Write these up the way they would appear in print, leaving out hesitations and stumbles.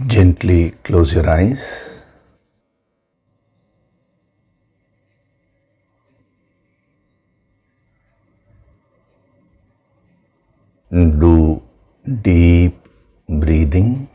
Gently close your eyes. Do deep breathing.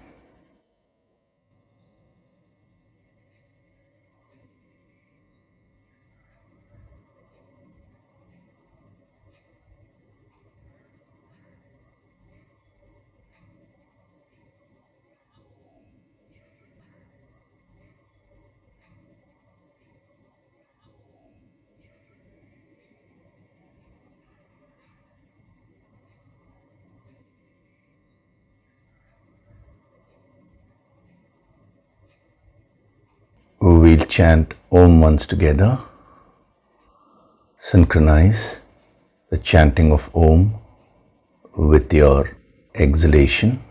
We'll chant Om once together. Synchronize the chanting of Om with your exhalation.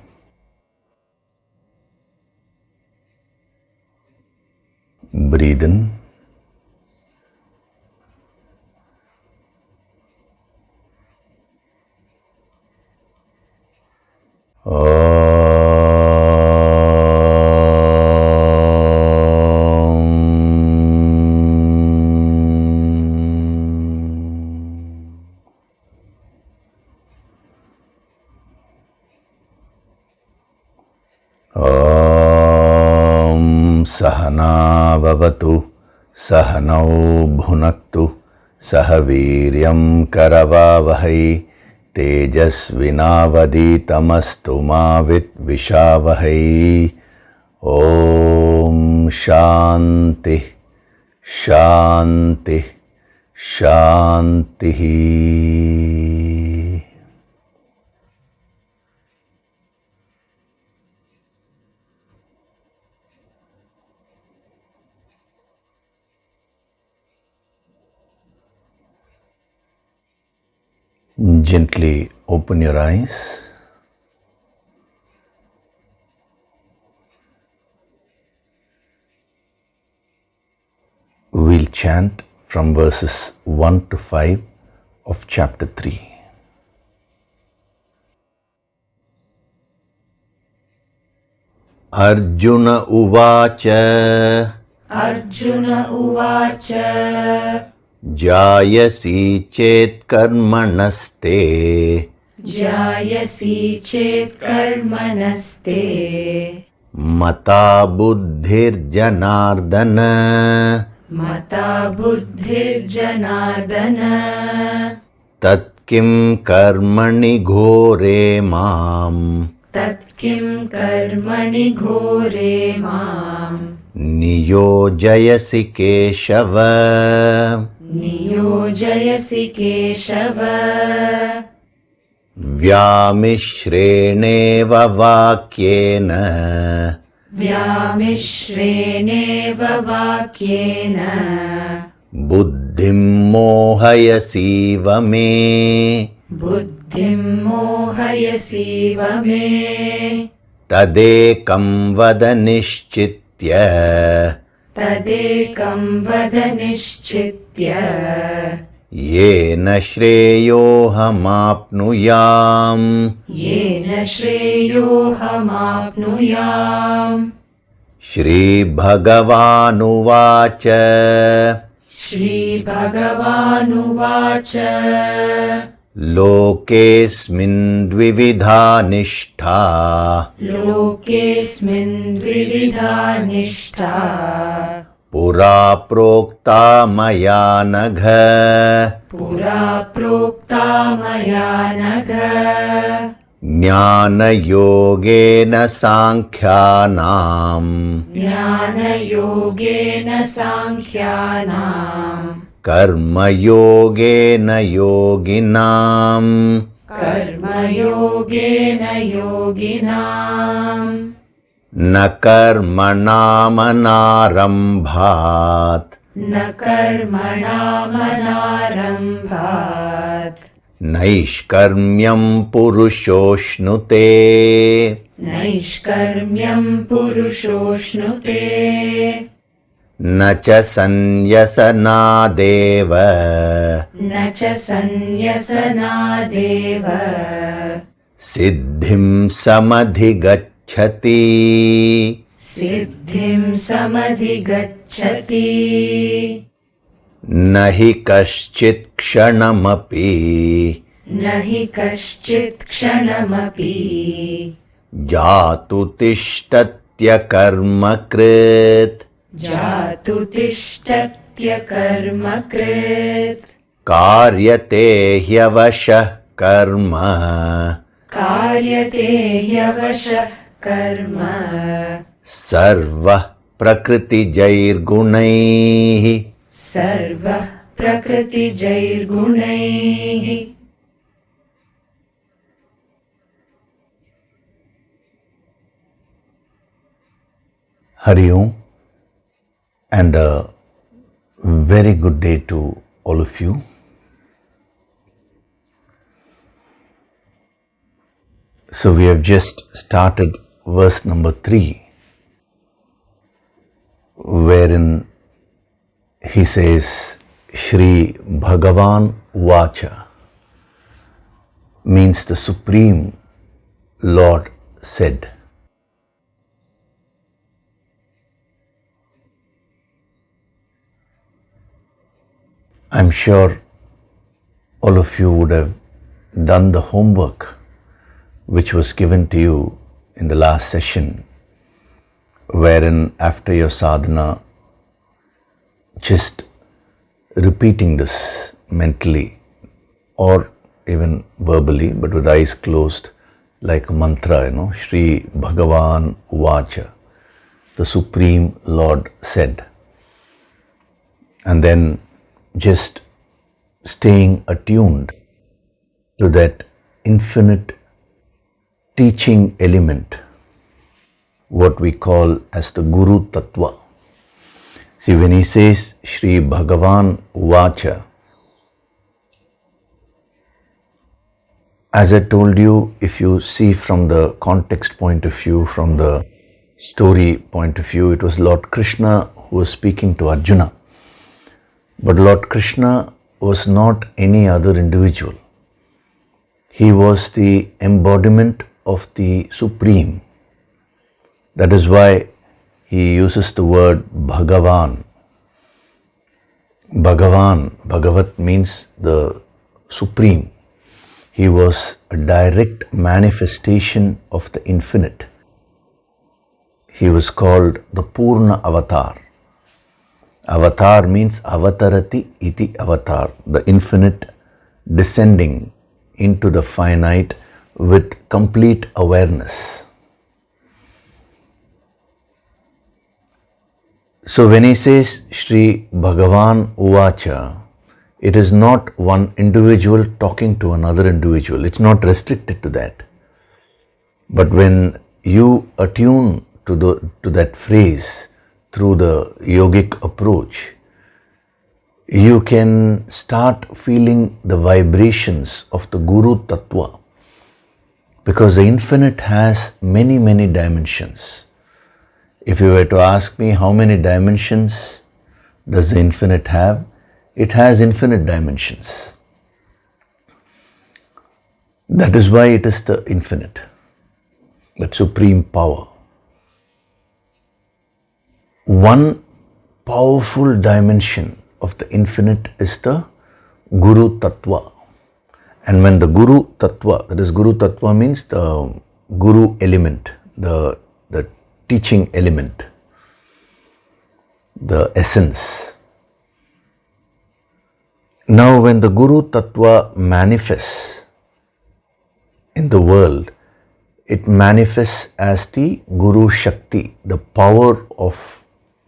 Breathe in. Sahana bhavatu, sahanau bhunaktu, sahaviryam karavavahai, tejasvinavaditamastu ma vidvishavahai. Om Shanti, Shanti, Shanti. Gently open your eyes. We'll chant from verses 1 to 5 of chapter 3. Arjuna Uvacha. Arjuna Uvacha. Jayasi chet karmanaste. Jayasi chet karmanaste. Mata buddhir janardana. Mata buddhir janardana. Tat kim karmani ghore mam. Tat kim karmani ghore mam. Niyojayasi keshava. Niyojayasi keshava. Vyamishreneva vakyena. Vyamishreneva vakyena. Buddhim mohayasiva me. Buddhim mohayasiva me. Tadekam vada nishchitya. Tadekam vada nishchitya. Yena shreyohamapnuyam. Yena shreyohamapnuyam. Shri Bhagavanuvacha. Shri Bhagavanuvacha. Lokesmin dvividha nishtha. Lokesmin dvividha nishtha. Pura prokta maya nagha. Pura prokta maya nagha. Jnana yogena sankhyanam. Jnana yogena sankhyanam. Karma yogena yoginam. Karma yogena yoginam. Na karmanam Na karmanam Naishkarmyam purushoshnute. Naishkarmyam purushoshnute. Nacha sanyasana deva. Nacha sanyasana deva. Siddhim samadhigacchati. सिद्धिं समधिगच्छति न हि कश्चित् क्षणमपि न हि कश्चित् क्षणमपि जातु तिष्ठत्य कर्मकृत् जातु तिष्ठत्य कर्मकृत् कार्यते ह्यवशः कर्म कार्यते ह्यवशः कर्म सर्वः प्रकृतिजैर्गुणैः सर्वः प्रकृतिजैर्गुणैः Hari Om, and a very good day to all of you. So we have just started verse number 3, wherein he says, Shri Bhagavan Vacha, means the Supreme Lord said. I'm sure all of you would have done the homework which was given to you in the last session, wherein after your sadhana, just repeating this mentally or even verbally, but with eyes closed, like a mantra, Shri Bhagavan Vacha, the Supreme Lord said. And then just staying attuned to that infinite teaching element, what we call as the Guru Tattva. See, when he says Shri Bhagavan Vacha, as I told you, if you see from the context point of view, from the story point of view, it was Lord Krishna who was speaking to Arjuna. But Lord Krishna was not any other individual. He was the embodiment of the Supreme. That is why he uses the word Bhagavan. Bhagavan, Bhagavat means the Supreme. He was a direct manifestation of the infinite. He was called the Purna Avatar. Avatar means avatarati iti avatar, the infinite descending into the finite with complete awareness. So when he says Shri Bhagavan Uvacha, it is not one individual talking to another individual. It's not restricted to that. But when you attune to that phrase, through the yogic approach, you can start feeling the vibrations of the Guru Tattva, because the infinite has many, many dimensions. If you were to ask me how many dimensions does the infinite have, it has infinite dimensions. That is why it is the infinite, that supreme power. One powerful dimension of the infinite is the Guru Tattva. And when the Guru Tattva, that is Guru Tattva means the Guru element, the teaching element, the essence. Now when the Guru Tattva manifests in the world, it manifests as the Guru Shakti, the power of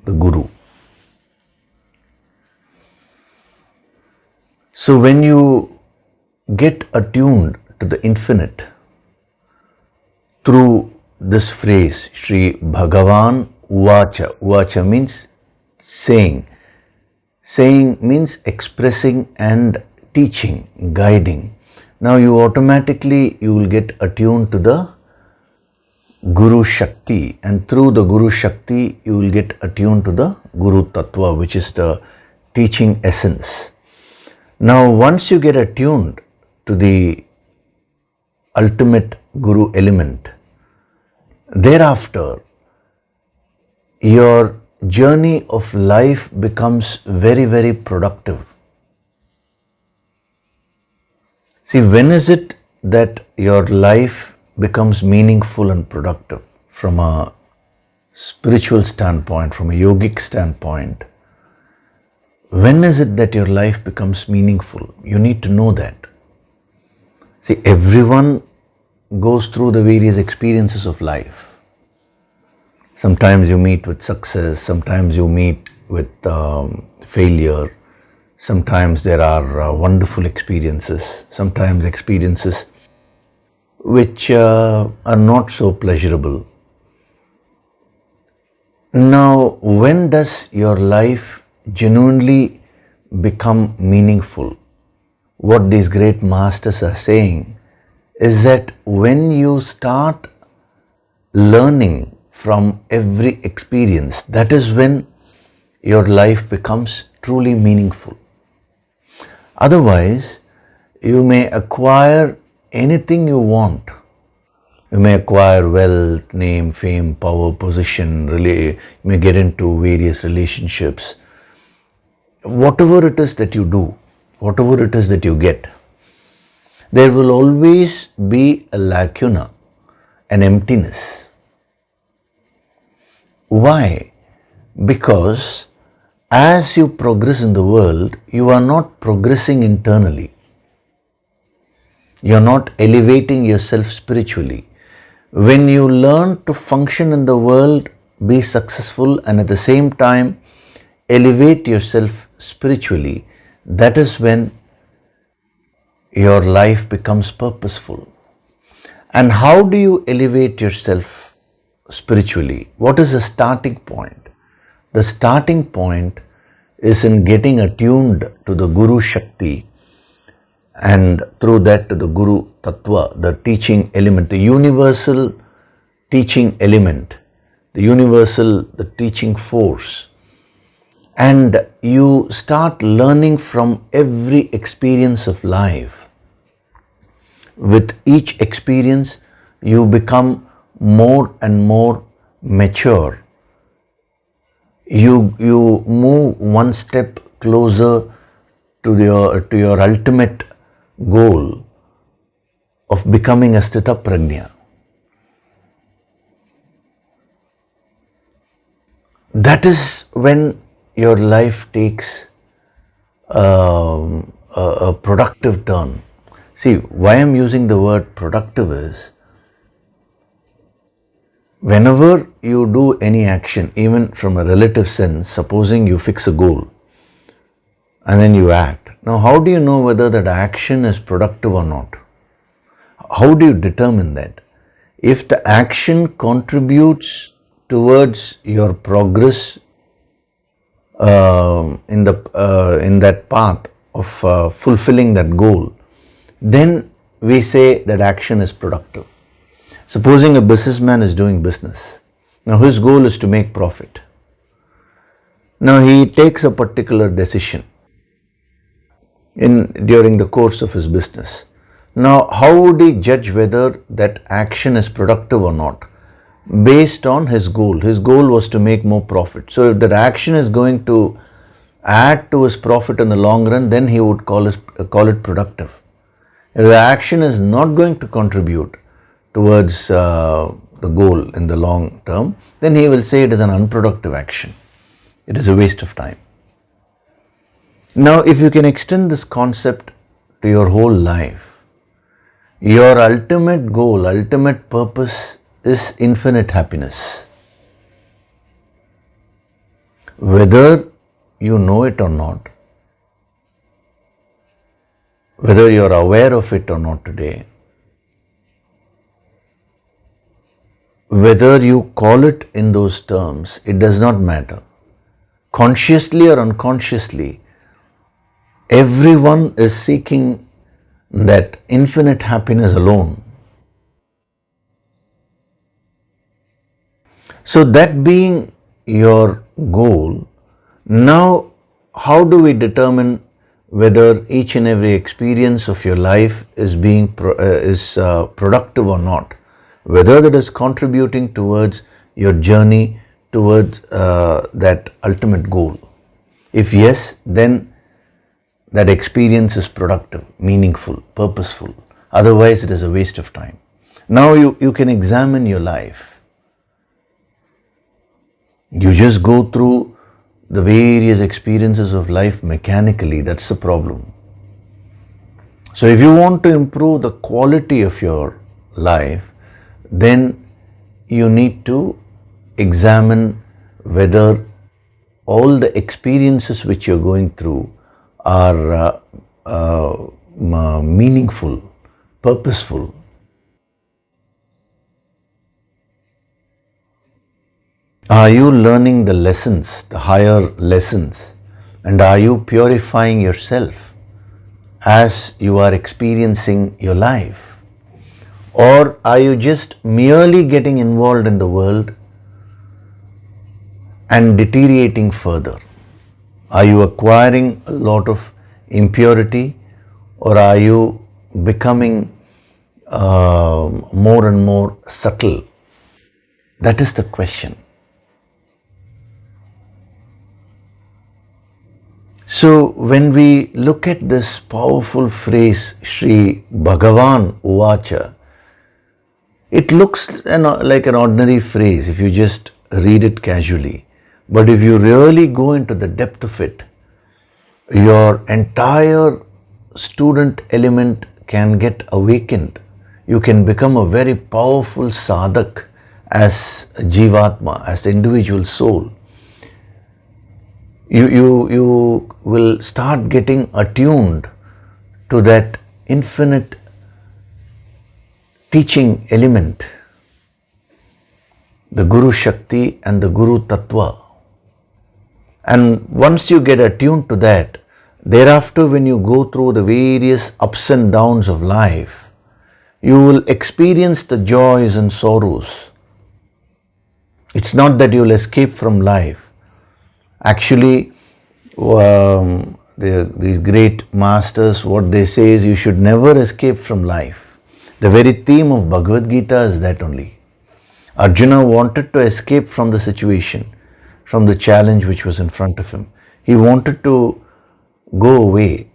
the Guru. So when you get attuned to the infinite through this phrase, Shri Bhagavan Uvacha. Uvacha means saying. Saying means expressing and teaching, guiding. Now you will get attuned to the Guru Shakti, and through the Guru Shakti you will get attuned to the Guru Tattva, which is the teaching essence. Now once you get attuned to the ultimate Guru element, thereafter, your journey of life becomes very, very productive. See, when is it that your life becomes meaningful and productive from a spiritual standpoint, from a yogic standpoint? When is it that your life becomes meaningful? You need to know that. See, everyone goes through the various experiences of life. Sometimes you meet with success, sometimes you meet with failure, sometimes there are wonderful experiences, sometimes experiences which are not so pleasurable. Now, when does your life genuinely become meaningful? What these great masters are saying is that when you start learning from every experience, that is when your life becomes truly meaningful. Otherwise, you may acquire anything you want. You may acquire wealth, name, fame, power, position, you may get into various relationships. Whatever it is that you do, whatever it is that you get, there will always be a lacuna, an emptiness. Why? Because as you progress in the world, you are not progressing internally. You are not elevating yourself spiritually. When you learn to function in the world, be successful, and at the same time elevate yourself spiritually, that is when your life becomes purposeful. And how do you elevate yourself spiritually? What is the starting point? The starting point is in getting attuned to the Guru Shakti, and through that to the Guru Tattva, the teaching element, the universal teaching element, the teaching force. And you start learning from every experience of life. With each experience, you become more and more mature. You move one step closer to your ultimate goal of becoming a Sthita Prajna. That is when your life takes a productive turn. See, why I'm using the word productive is, whenever you do any action, even from a relative sense, supposing you fix a goal and then you act. Now, how do you know whether that action is productive or not? How do you determine that? If the action contributes towards your progress in that path of fulfilling that goal, then we say that action is productive. Supposing a businessman is doing business. Now his goal is to make profit. Now he takes a particular decision during the course of his business. Now how would he judge whether that action is productive or not? Based on his goal. His goal was to make more profit. So if that action is going to add to his profit in the long run, then he would call it productive. If the action is not going to contribute towards the goal in the long term, then he will say it is an unproductive action. It is a waste of time. Now, if you can extend this concept to your whole life, your ultimate goal, ultimate purpose is infinite happiness. Whether you know it or not, whether you are aware of it or not today, whether you call it in those terms, it does not matter. Consciously or unconsciously, everyone is seeking that infinite happiness alone. So that being your goal, now how do we determine whether each and every experience of your life is productive or not? whether that is contributing towards your journey towards that ultimate goal. If yes, then that experience is productive, meaningful, purposeful. Otherwise, it is a waste of time. Now you can examine your life. You just go through the various experiences of life mechanically. That's the problem. So if you want to improve the quality of your life, then you need to examine whether all the experiences which you're going through are meaningful, purposeful. Are you learning the lessons, the higher lessons, and are you purifying yourself as you are experiencing your life? Or are you just merely getting involved in the world and deteriorating further? Are you acquiring a lot of impurity, or are you becoming more and more subtle? That is the question. So when we look at this powerful phrase, Sri Bhagavan Uvacha, it looks like an ordinary phrase if you just read it casually. But if you really go into the depth of it, your entire student element can get awakened. You can become a very powerful sadhak as a Jivatma, as the individual soul. You will start getting attuned to that infinite teaching element, the Guru Shakti and the Guru Tattva. And once you get attuned to that, thereafter when you go through the various ups and downs of life, you will experience the joys and sorrows. It's not that you will escape from life. Actually, these great masters, what they say is you should never escape from life. The very theme of Bhagavad Gita is that only. Arjuna wanted to escape from the situation, from the challenge which was in front of him. He wanted to go away.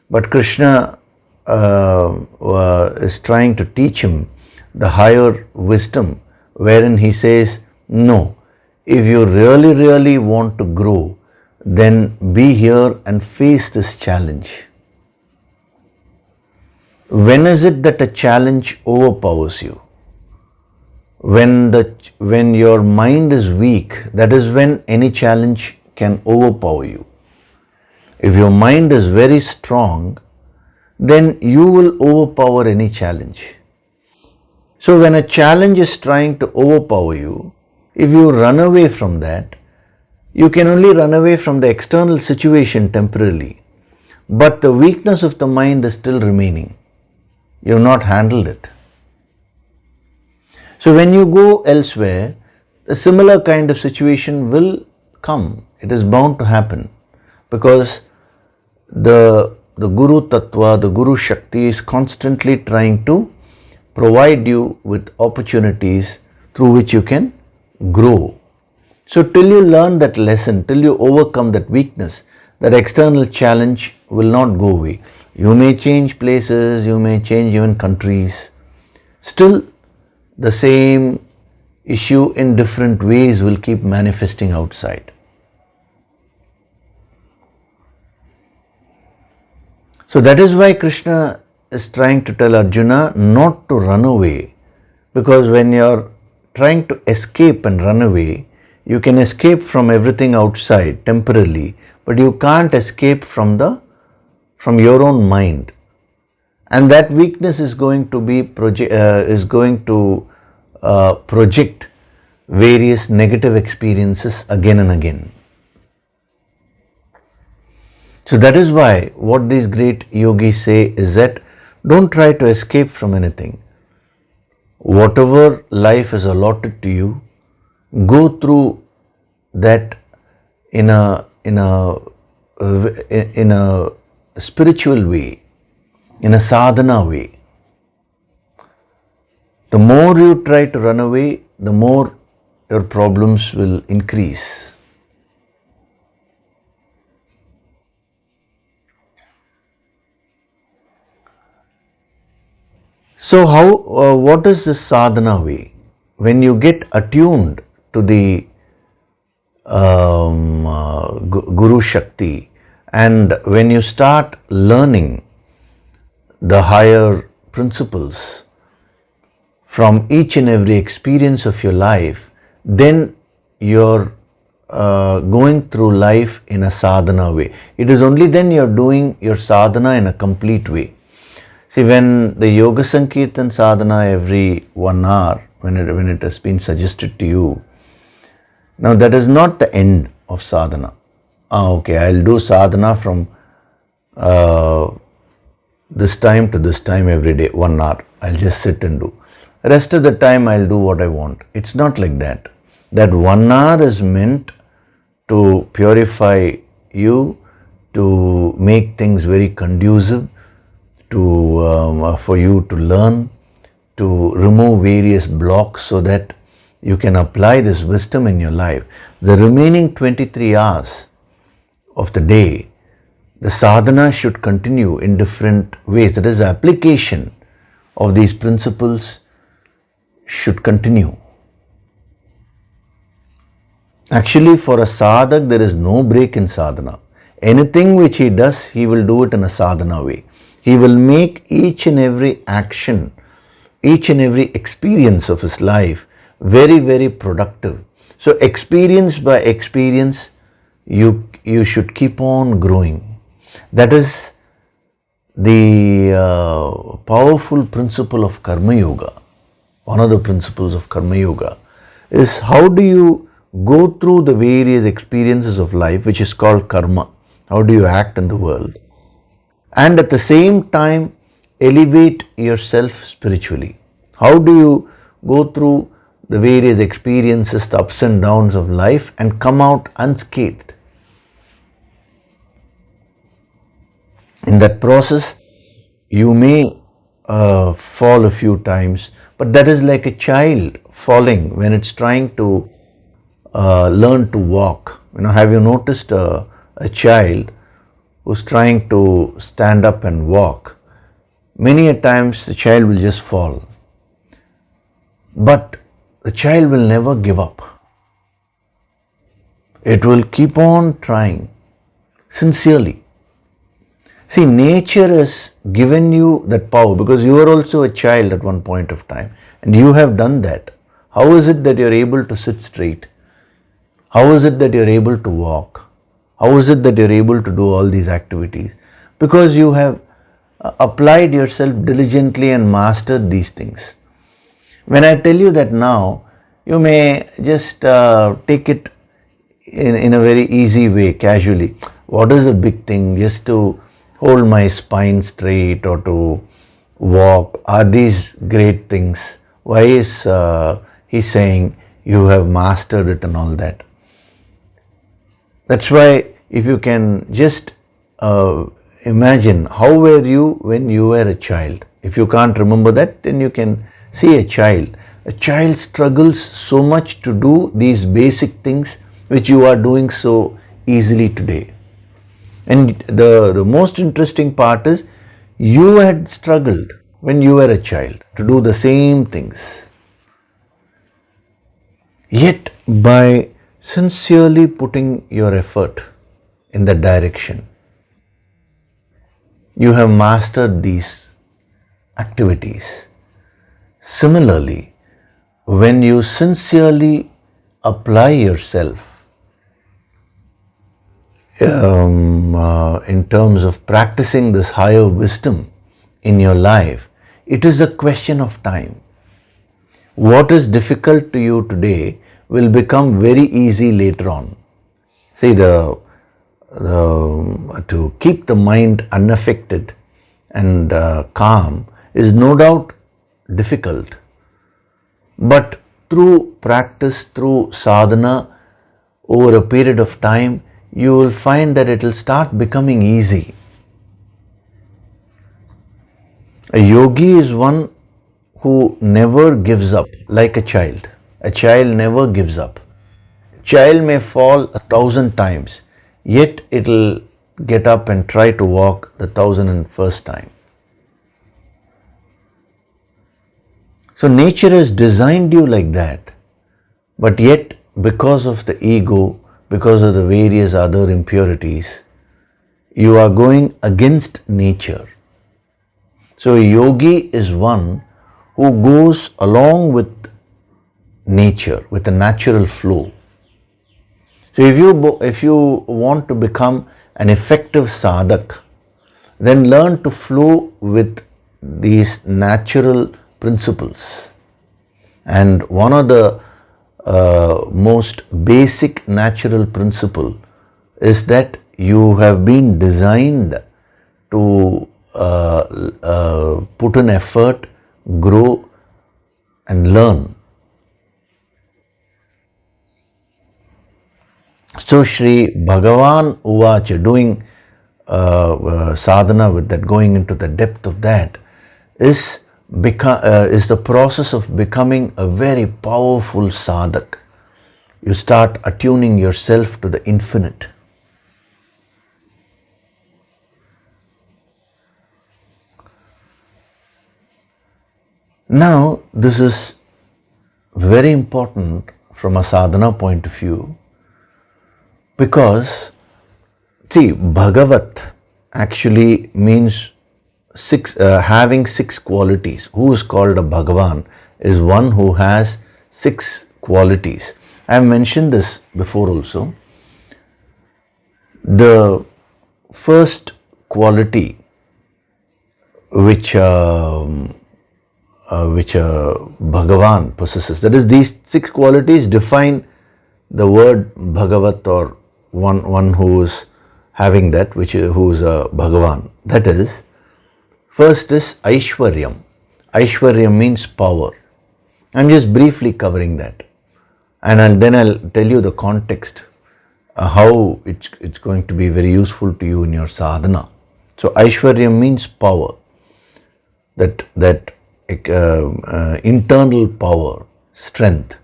But Krishna is trying to teach him the higher wisdom, wherein he says, no, if you really want to grow, then be here and face this challenge. When is it that a challenge overpowers you? When your mind is weak, that is when any challenge can overpower you. If your mind is very strong, then you will overpower any challenge. So when a challenge is trying to overpower you, if you run away from that, you can only run away from the external situation temporarily, but the weakness of the mind is still remaining. You have not handled it. So when you go elsewhere, a similar kind of situation will come. It is bound to happen, because the Guru Tattva, the Guru Shakti is constantly trying to provide you with opportunities through which you can grow. So till you learn that lesson, till you overcome that weakness, that external challenge will not go away. You may change places, you may change even countries. Still, the same issue in different ways will keep manifesting outside. So that is why Krishna is trying to tell Arjuna not to run away, because when you are trying to escape and run away, you can escape from everything outside temporarily, but you can't escape from your own mind. And that weakness is going to project various negative experiences again and again. So that is why what these great yogis say is that don't try to escape from anything. Whatever life is allotted to you, go through that in a spiritual way, in a sadhana way. The more you try to run away, the more your problems will increase. So what is the sadhana way? When you get attuned to the Guru Shakti, and when you start learning the higher principles from each and every experience of your life, then you're going through life in a sadhana way. It is only then you're doing your sadhana in a complete way. See, when the Yoga Sankirtan sadhana every 1 hour, when it has been suggested to you, now that is not the end of sadhana. Okay, I'll do sadhana from this time to this time every day, 1 hour. I'll just sit and do. Rest of the time I'll do what I want. It's not like that. That 1 hour is meant to purify you, to make things very conducive, for you to learn, to remove various blocks so that you can apply this wisdom in your life. The remaining 23 hours of the day, the sadhana should continue in different ways. That is, the application of these principles should continue. Actually, for a sadhak, there is no break in sadhana. Anything which he does, he will do it in a sadhana way. He will make each and every action, each and every experience of his life very, very productive. So experience by experience, you should keep on growing. That is the powerful principle of Karma Yoga. One of the principles of Karma Yoga is how do you go through the various experiences of life, which is called karma. How do you act in the world? And at the same time, elevate yourself spiritually. How do you go through the various experiences, the ups and downs of life, and come out unscathed? In that process, you may fall a few times, but that is like a child falling when it's trying to learn to walk. Have you noticed a child who's trying to stand up and walk? Many a times the child will just fall. But the child will never give up. It will keep on trying sincerely. See, nature has given you that power because you are also a child at one point of time and you have done that. How is it that you are able to sit straight? How is it that you are able to walk? How is it that you are able to do all these activities? Because you have applied yourself diligently and mastered these things. When I tell you that now, you may just take it in a very easy way, casually. What is a big thing? Just to hold my spine straight or to walk. Are these great things? Why is he saying you have mastered it and all that? That's why if you can just imagine how were you when you were a child. If you can't remember that, then you can see a child. A child struggles so much to do these basic things which you are doing so easily today. And the most interesting part is you had struggled when you were a child to do the same things. Yet by sincerely putting your effort in that direction, you have mastered these activities. Similarly, when you sincerely apply yourself in terms of practicing this higher wisdom in your life, it is a question of time. What is difficult to you today will become very easy later on. See, to keep the mind unaffected and calm is no doubt difficult. But through practice, through sadhana, over a period of time, you will find that it will start becoming easy. A yogi is one who never gives up, like a child. A child never gives up. Child may fall 1,000 times, yet it'll get up and try to walk the 1,001st time. So nature has designed you like that, but yet because of the ego, because of the various other impurities, you are going against nature. So a yogi is one who goes along with nature, with the natural flow. So if you want to become an effective sadhak, then learn to flow with these natural principles. And one of the most basic natural principle is that you have been designed to put in effort, grow and learn. So Shri Bhagavan Uvacha, doing sadhana with that, going into the depth of that, is the process of becoming a very powerful sadhak. You start attuning yourself to the infinite. Now, this is very important from a sadhana point of view, because, see, Bhagavat actually means having 6 qualities. Who is called a Bhagavan is one who has 6 qualities. I have mentioned this before also. The first quality which Bhagavan possesses, that is, these 6 qualities define the word Bhagavat, or one who is having that, who is a Bhagavan. That is, first is Aishwaryam. Aishwaryam means power. I'm just briefly covering that, and then I'll tell you the context, how it's going to be very useful to you in your sadhana. So Aishwaryam means power, that internal power, strength,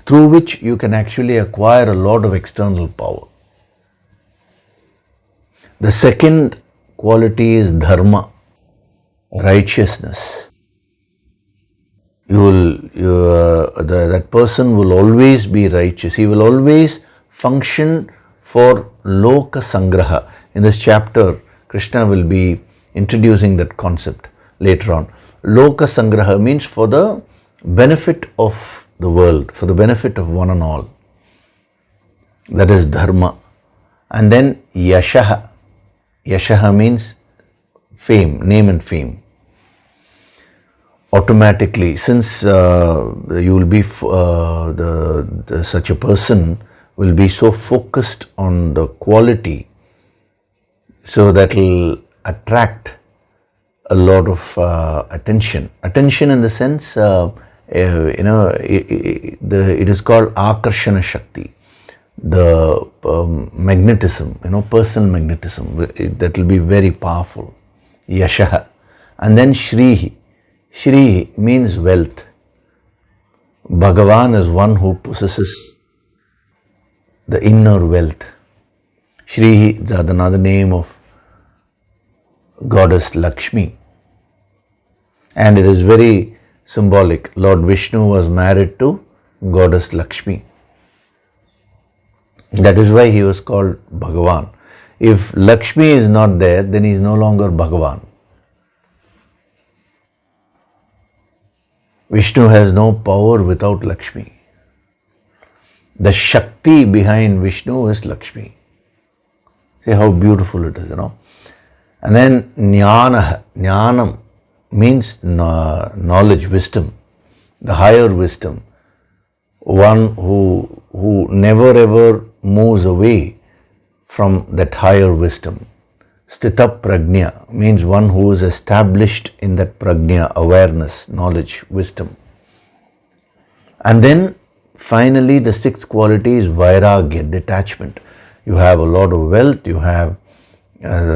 through which you can actually acquire a lot of external power. The second quality is dharma, righteousness. That person will always be righteous. He will always function for loka sangraha. In this chapter, Krishna will be introducing that concept later on. Loka sangraha means for the benefit of the world, for the benefit of one and all. That is dharma. And then yashaha. Yashaha means fame, name and fame. Automatically, since you will be such a person will be so focused on the quality, so that will attract a lot of attention. Attention in the sense, it is called akarshana shakti, the magnetism, personal magnetism, that will be very powerful. Yashaha. And then Shrihi. Shri means wealth. Bhagavan is one who possesses the inner wealth. Shri is another name of goddess Lakshmi. And it is very symbolic. Lord Vishnu was married to goddess Lakshmi. That is why he was called Bhagavan. If Lakshmi is not there, then he is no longer Bhagavan. Vishnu has no power without Lakshmi. The Shakti behind Vishnu is Lakshmi. See how beautiful it is, And then Jnana. Jnanam means knowledge, wisdom, the higher wisdom. One who never ever moves away from that higher wisdom. Sthita prajna means one who is established in that prajna, awareness, knowledge, wisdom. And then finally the 6th quality is vairagya, detachment. You have a lot of wealth, you have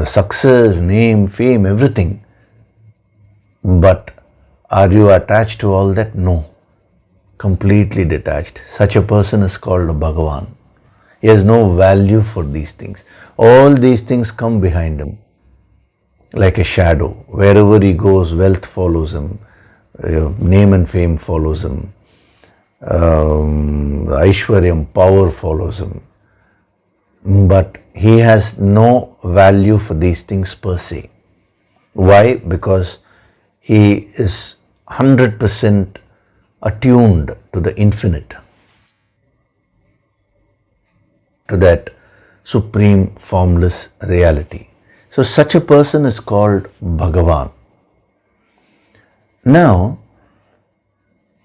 success, name, fame, everything. But Are you attached to all that? No. Completely detached. Such a person is called a Bhagavan. He has no value for these things. All these things come behind him like a shadow. Wherever he goes, wealth follows him, name and fame follows him, Aishwaryam, power follows him. But he has no value for these things per se. Why? Because he is 100% attuned to the infinite, to that supreme formless reality. So such a person is called Bhagavan. Now,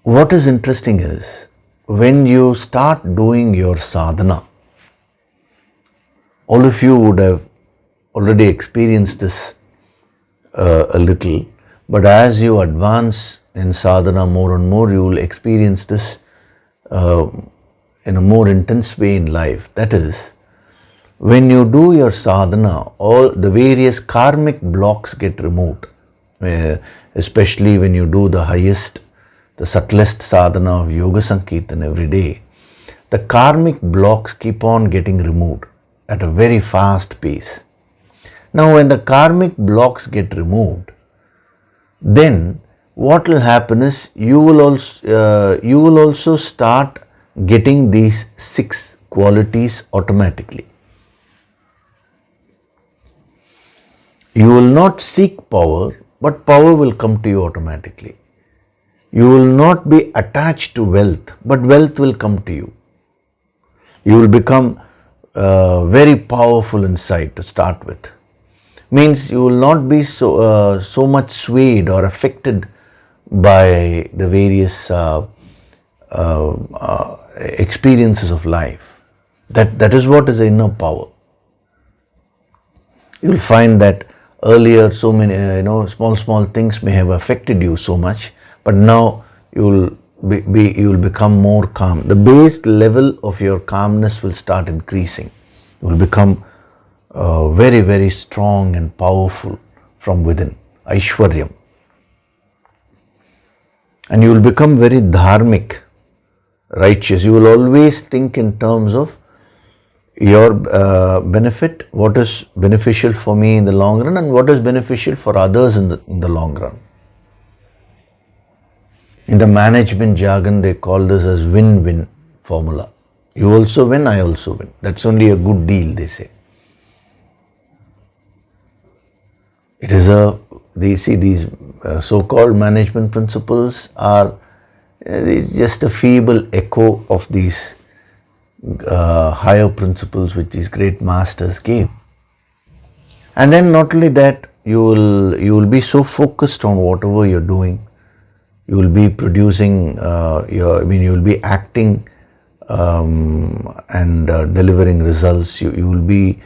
what is interesting is, when you start doing your sadhana, all of you would have already experienced this a little, but as you advance in sadhana more and more, you will experience this in a more intense way in life. That is, when you do your sadhana, all the various karmic blocks get removed, especially when you do the highest, the subtlest sadhana of Yoga Sankirtan every day. The karmic blocks keep on getting removed at a very fast pace. Now, when the karmic blocks get removed, then what will happen is you will also start getting these 6 qualities automatically. You will not seek power, but power will come to you automatically. You will not be attached to wealth, but wealth will come to you. You will become very powerful inside to start with. Means you will not be so much swayed or affected by the various experiences of life. That is what is the inner power. You will find that earlier so many small things may have affected you so much, but now you will become more calm. The base level of your calmness will start increasing. You will become very, very strong and powerful from within, Aishwaryam. And you will become very dharmic, righteous. You will always think in terms of your benefit, what is beneficial for me in the long run and what is beneficial for others in the long run. In the management jargon, they call this as win-win formula. You also win, I also win. That's only a good deal, they say. It is these so-called management principles are just a feeble echo of these higher principles which these great masters gave. And then not only that, you will be so focused on whatever you're doing. You will be producing you will be acting and delivering results. You will be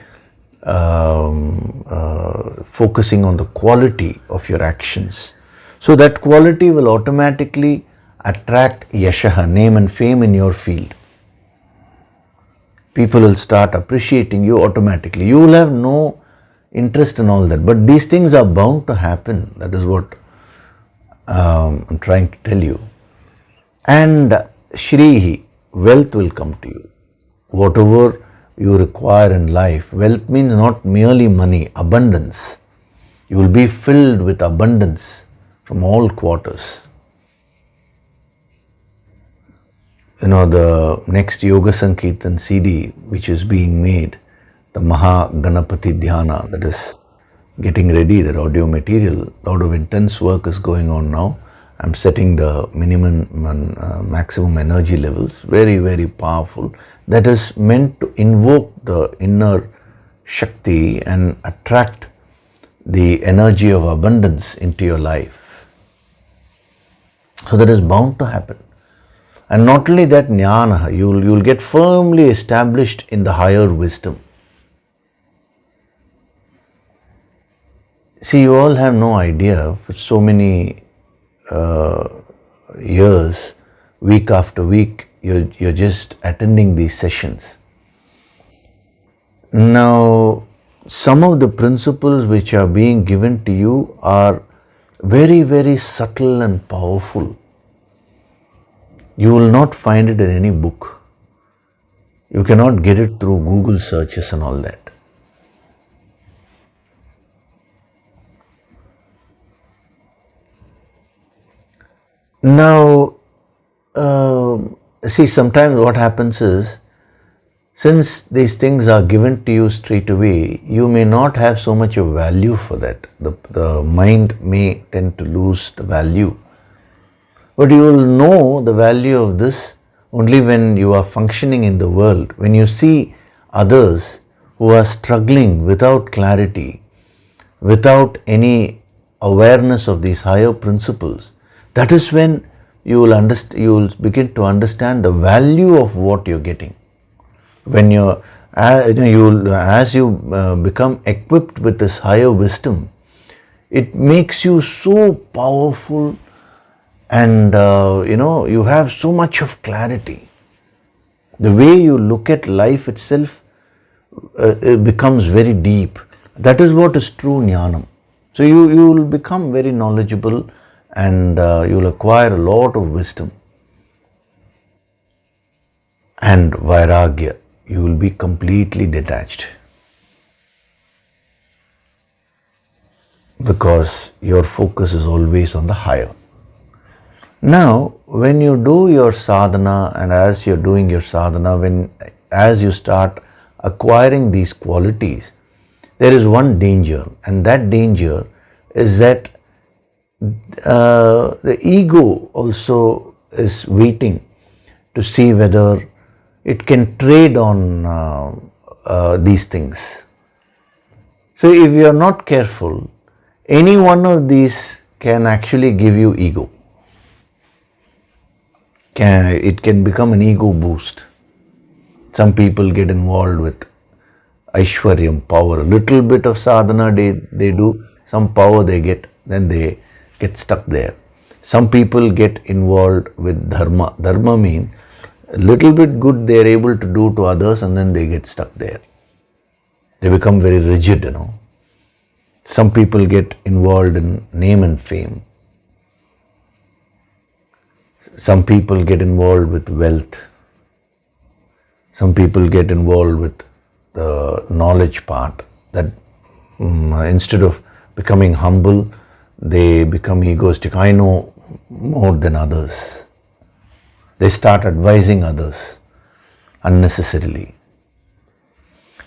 focusing on the quality of your actions. So that quality will automatically attract yashaha, name and fame in your field. People will start appreciating you automatically. You will have no interest in all that, but these things are bound to happen. That is what I'm trying to tell you. And Shrihi, wealth will come to you. Whatever you require in life, wealth means not merely money, abundance. You will be filled with abundance from all quarters. The next Yoga Sankirtan CD which is being made, the Maha Ganapati Dhyana, that is getting ready, that audio material, a lot of intense work is going on now. I'm setting the minimum and maximum energy levels, very, very powerful. That is meant to invoke the inner Shakti and attract the energy of abundance into your life. So that is bound to happen. And not only that, jnana, you will get firmly established in the higher wisdom. See, you all have no idea, for so many years, week after week, you're just attending these sessions. Now, some of the principles which are being given to you are very, very subtle and powerful. You will not find it in any book. You cannot get it through Google searches and all that. Now, see, sometimes what happens is, since these things are given to you straight away, you may not have so much of value for that. The mind may tend to lose the value. But you will know the value of this only when you are functioning in the world. When you see others who are struggling without clarity, without any awareness of these higher principles, that is when you will begin to understand the value of what you're getting. When as you become equipped with this higher wisdom, it makes you so powerful, and you have so much of clarity. The way you look at life itself, it becomes very deep. That is what is true jnanam. So you will become very knowledgeable, and you will acquire a lot of wisdom. And vairagya, you will be completely detached, because your focus is always on the higher. Now, when you do your sadhana, and as you're doing your sadhana, as you start acquiring these qualities, there is one danger, and that danger is that the ego also is waiting to see whether it can trade on these things. So if you are not careful, any one of these can actually give you ego. It can become an ego boost. Some people get involved with Aishwaryam, power. A little bit of sadhana they do, some power they get, then they get stuck there. Some people get involved with dharma. Dharma means a little bit good they are able to do to others, and then they get stuck there. They become very rigid, Some people get involved in name and fame. Some people get involved with wealth. Some people get involved with the knowledge part, that instead of becoming humble, they become egoistic. I know more than others. They start advising others unnecessarily.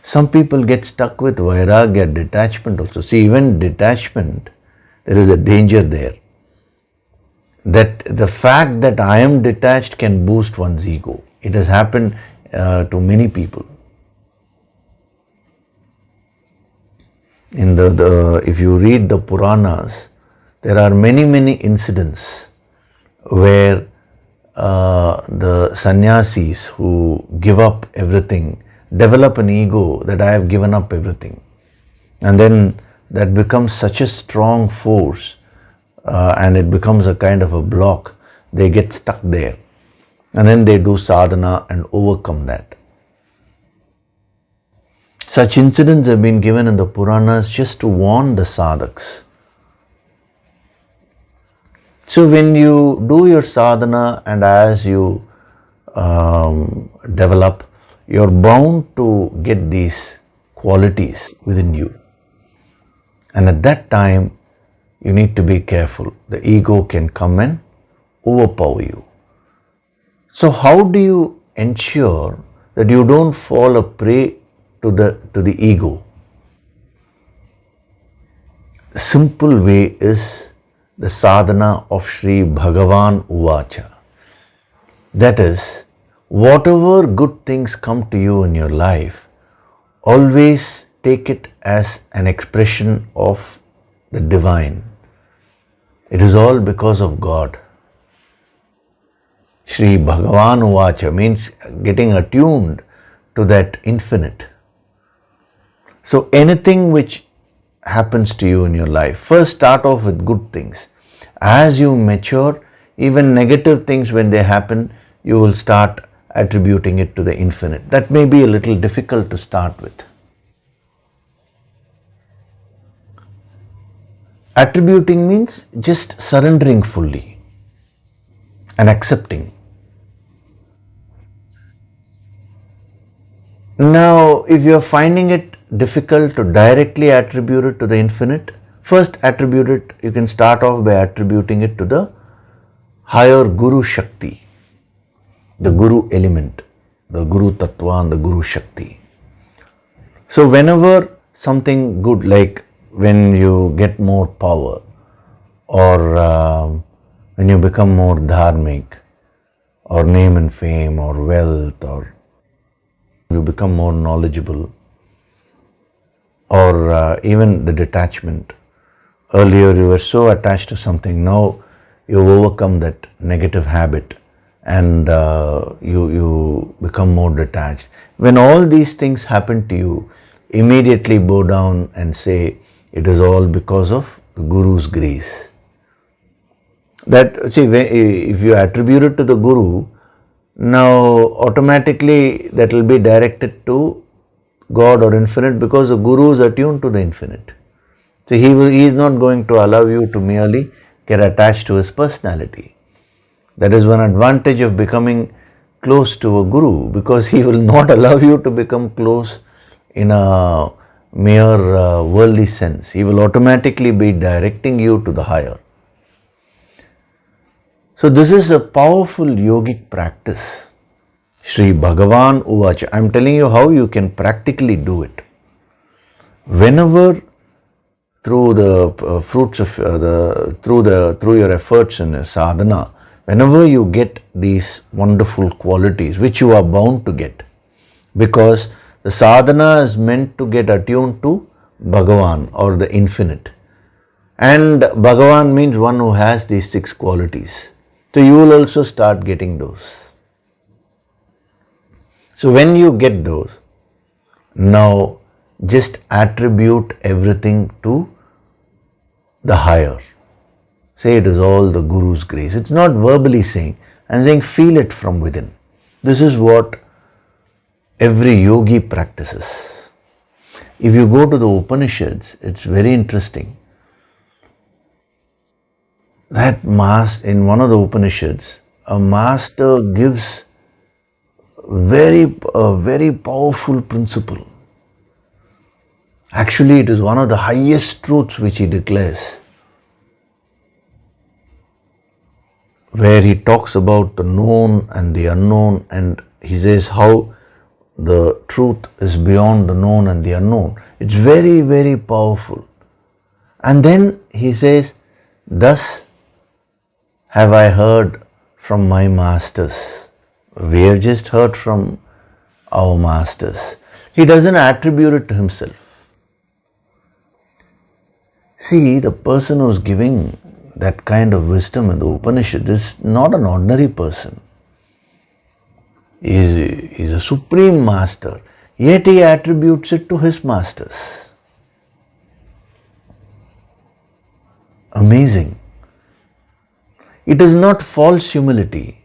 Some people get stuck with vairagya, detachment also. See, even detachment, there is a danger there. That the fact that I am detached can boost one's ego. It has happened to many people. If you read the Puranas, there are many incidents where the sannyasis who give up everything develop an ego that I have given up everything. And then that becomes such a strong force, and it becomes a kind of a block. They get stuck there. And then they do sadhana and overcome that. Such incidents have been given in the Puranas just to warn the sadhaks. So when you do your sadhana, and as you develop, you're bound to get these qualities within you. And at that time, you need to be careful. The ego can come and overpower you. So how do you ensure that you don't fall a prey to the ego? The simple way is the sadhana of Sri Bhagavan Uvacha. That is, whatever good things come to you in your life, always take it as an expression of the divine. It is all because of God. Sri Bhagavan Uvacha means getting attuned to that infinite. So anything which happens to you in your life, first start off with good things. As you mature, even negative things, when they happen, you will start attributing it to the infinite. That may be a little difficult to start with. Attributing means just surrendering fully and accepting. Now, if you are finding it difficult to directly attribute it to the infinite, first attribute it, you can start off by attributing it to the higher Guru Shakti, the Guru element, the Guru Tattva and the Guru Shakti. So whenever something good, like when you get more power or when you become more dharmic or name and fame or wealth, or you become more knowledgeable, or even the detachment. Earlier you were so attached to something, now you've overcome that negative habit and you become more detached. When all these things happen to you, immediately bow down and say, it is all because of the Guru's grace. That, see, if you attribute it to the Guru, now automatically that will be directed to God or infinite, because the Guru is attuned to the infinite. So he is not going to allow you to merely get attached to his personality. That is one advantage of becoming close to a Guru, because he will not allow you to become close in a mere worldly sense. He will automatically be directing you to the higher. So this is a powerful yogic practice. Shri Bhagavan Uvacha. I am telling you how you can practically do it. Whenever through the fruits of through your efforts in sadhana, whenever you get these wonderful qualities which you are bound to get, because the sadhana is meant to get attuned to Bhagavan or the infinite, and Bhagavan means one who has these 6 qualities. So you will also start getting those. So when you get those, now just attribute everything to the higher. Say it is all the Guru's grace. It's not verbally saying, I'm saying feel it from within. This is what every yogi practices. If you go to the Upanishads, it's very interesting. That in one of the Upanishads, a master gives a very powerful principle. Actually, it is one of the highest truths which he declares, where he talks about the known and the unknown, and he says how the truth is beyond the known and the unknown. It's very, very powerful. And then he says, thus have I heard from my masters. We have just heard from our masters. He doesn't attribute it to himself. See, the person who's giving that kind of wisdom in the Upanishad is not an ordinary person. He is a supreme master, yet he attributes it to his masters. Amazing. It is not false humility.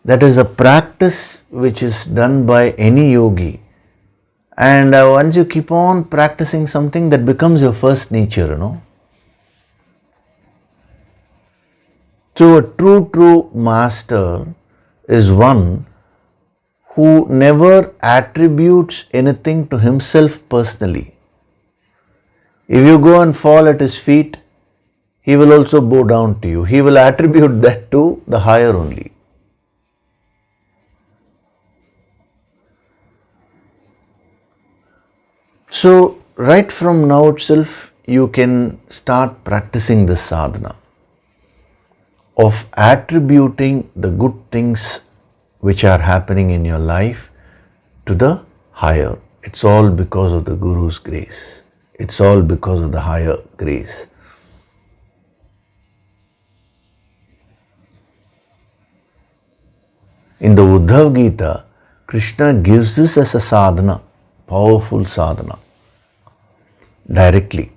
That is a practice which is done by any yogi. And once you keep on practicing something, that becomes your first nature, So a true master is one who never attributes anything to himself personally. If you go and fall at his feet, he will also bow down to you. He will attribute that to the higher only. So, right from now itself, you can start practicing this sadhana of attributing the good things which are happening in your life to the higher. It's all because of the Guru's grace. It's all because of the higher grace. In the Bhagavad Gita, Krishna gives this as a sadhana, powerful sadhana, directly.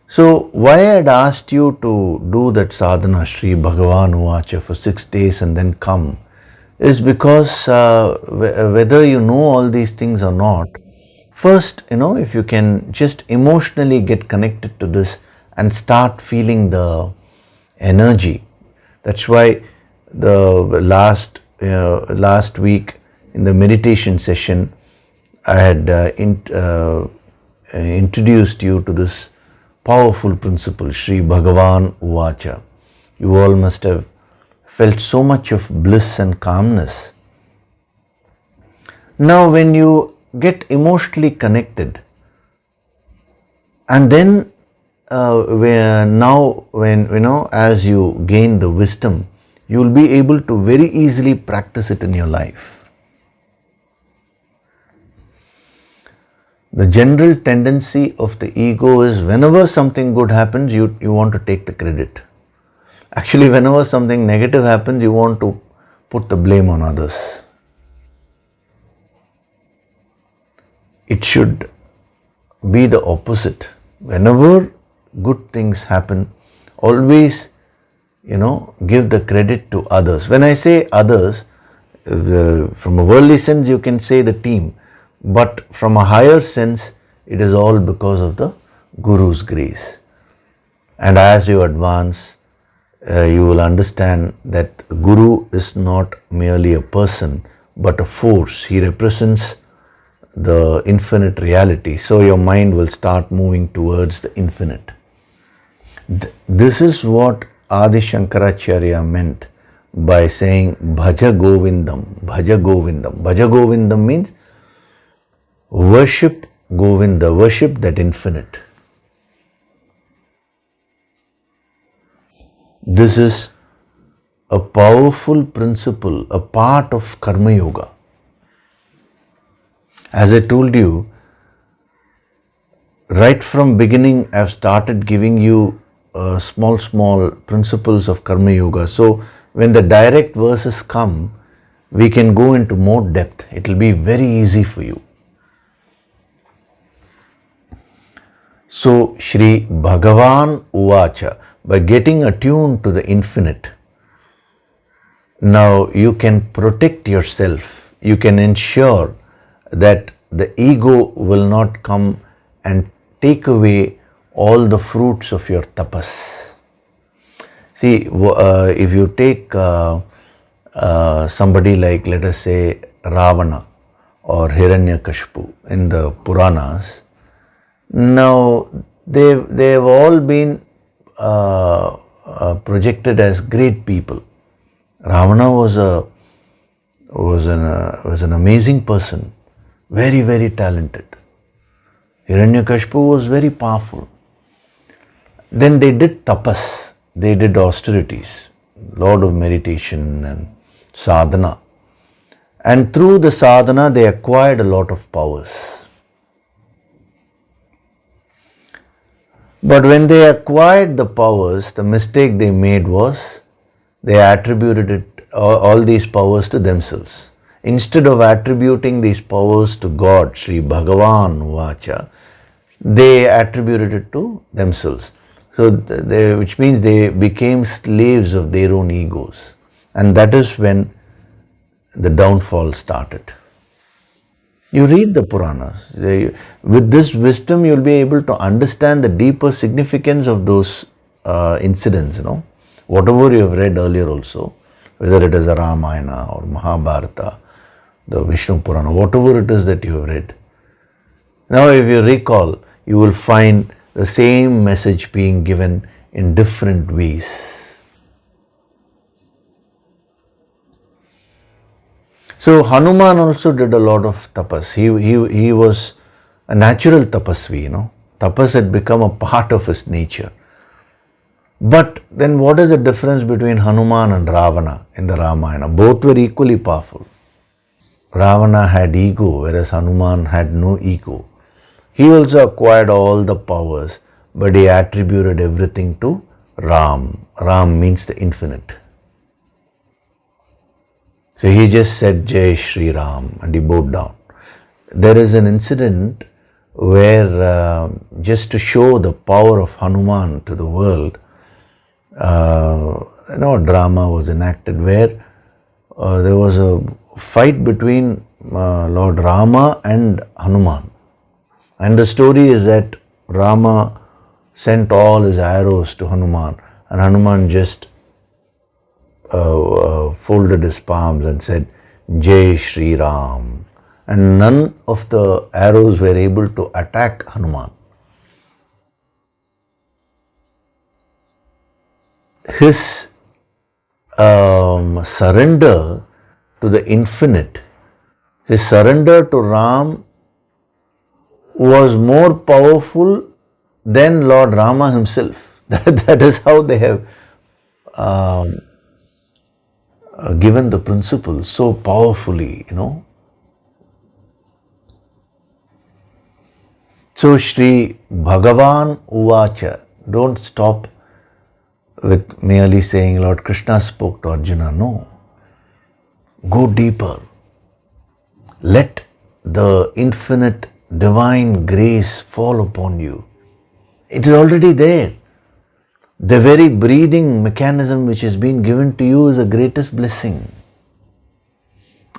So, why I had asked you to do that sadhana, Shri Bhagavan Uvacha, for 6 days and then come, is because whether you know all these things or not, First, if you can just emotionally get connected to this and start feeling the energy. That's why the last week in the meditation session, I had introduced you to this powerful principle, Sri Bhagavan Uvacha. You all must have felt so much of bliss and calmness. Now when you get emotionally connected, and then as you gain the wisdom, you will be able to very easily practice it in your life. The general tendency of the ego is whenever something good happens, you want to take the credit. Actually, whenever something negative happens, you want to put the blame on others. It should be the opposite. Whenever good things happen, always, give the credit to others. When I say others, from a worldly sense, you can say the team. But from a higher sense, it is all because of the Guru's grace. And as you advance, you will understand that Guru is not merely a person, but a force. He represents the infinite reality. So your mind will start moving towards the infinite. This is what Adi Shankaracharya meant by saying Bhaja Govindam, Bhaja Govindam. Bhaja Govindam means worship Govinda, worship that infinite. This is a powerful principle, a part of Karma Yoga. As I told you, right from beginning, I've started giving you small principles of Karma Yoga. So when the direct verses come, we can go into more depth. It will be very easy for you. So Shri Bhagavan Uvacha, by getting attuned to the infinite, now you can protect yourself. You can ensure that the ego will not come and take away all the fruits of your tapas. See, if you take somebody like, let us say, Ravana or Hiranyakashipu in the Puranas, now they've all been projected as great people. Ravana was an amazing person, very, very talented. Hiranyakashipu was very powerful. Then they did tapas, they did austerities, lot of meditation and sadhana. And through the sadhana, they acquired a lot of powers. But when they acquired the powers, the mistake they made was they attributed all these powers to themselves. Instead of attributing these powers to God, Sri Bhagavan Vacha, they attributed it to themselves. So, which means they became slaves of their own egos. And that is when the downfall started. You read the Puranas. With this wisdom, you'll be able to understand the deeper significance of those incidents, Whatever you have read earlier also, whether it is a Ramayana or Mahabharata, the Vishnu Purana, whatever it is that you have read. Now, if you recall, you will find the same message being given in different ways. So Hanuman also did a lot of tapas. He was a natural tapasvi, Tapas had become a part of his nature. But then what is the difference between Hanuman and Ravana in the Ramayana? Both were equally powerful. Ravana had ego, whereas Hanuman had no ego. He also acquired all the powers, but he attributed everything to Ram. Ram means the infinite. So he just said Jai Shri Ram and he bowed down. There is an incident where just to show the power of Hanuman to the world, a drama was enacted where there was a fight between Lord Rama and Hanuman. And the story is that Rama sent all his arrows to Hanuman, and Hanuman just folded his palms and said, Jai Shri Ram. And none of the arrows were able to attack Hanuman. His surrender to the infinite, his surrender to Ram was more powerful than Lord Rama himself. That is how they have given the principle so powerfully, So Shri Bhagavan Uvacha, don't stop with merely saying Lord Krishna spoke to Arjuna. No. Go deeper. Let the infinite divine grace fall upon you. It is already there. The very breathing mechanism which has been given to you is the greatest blessing.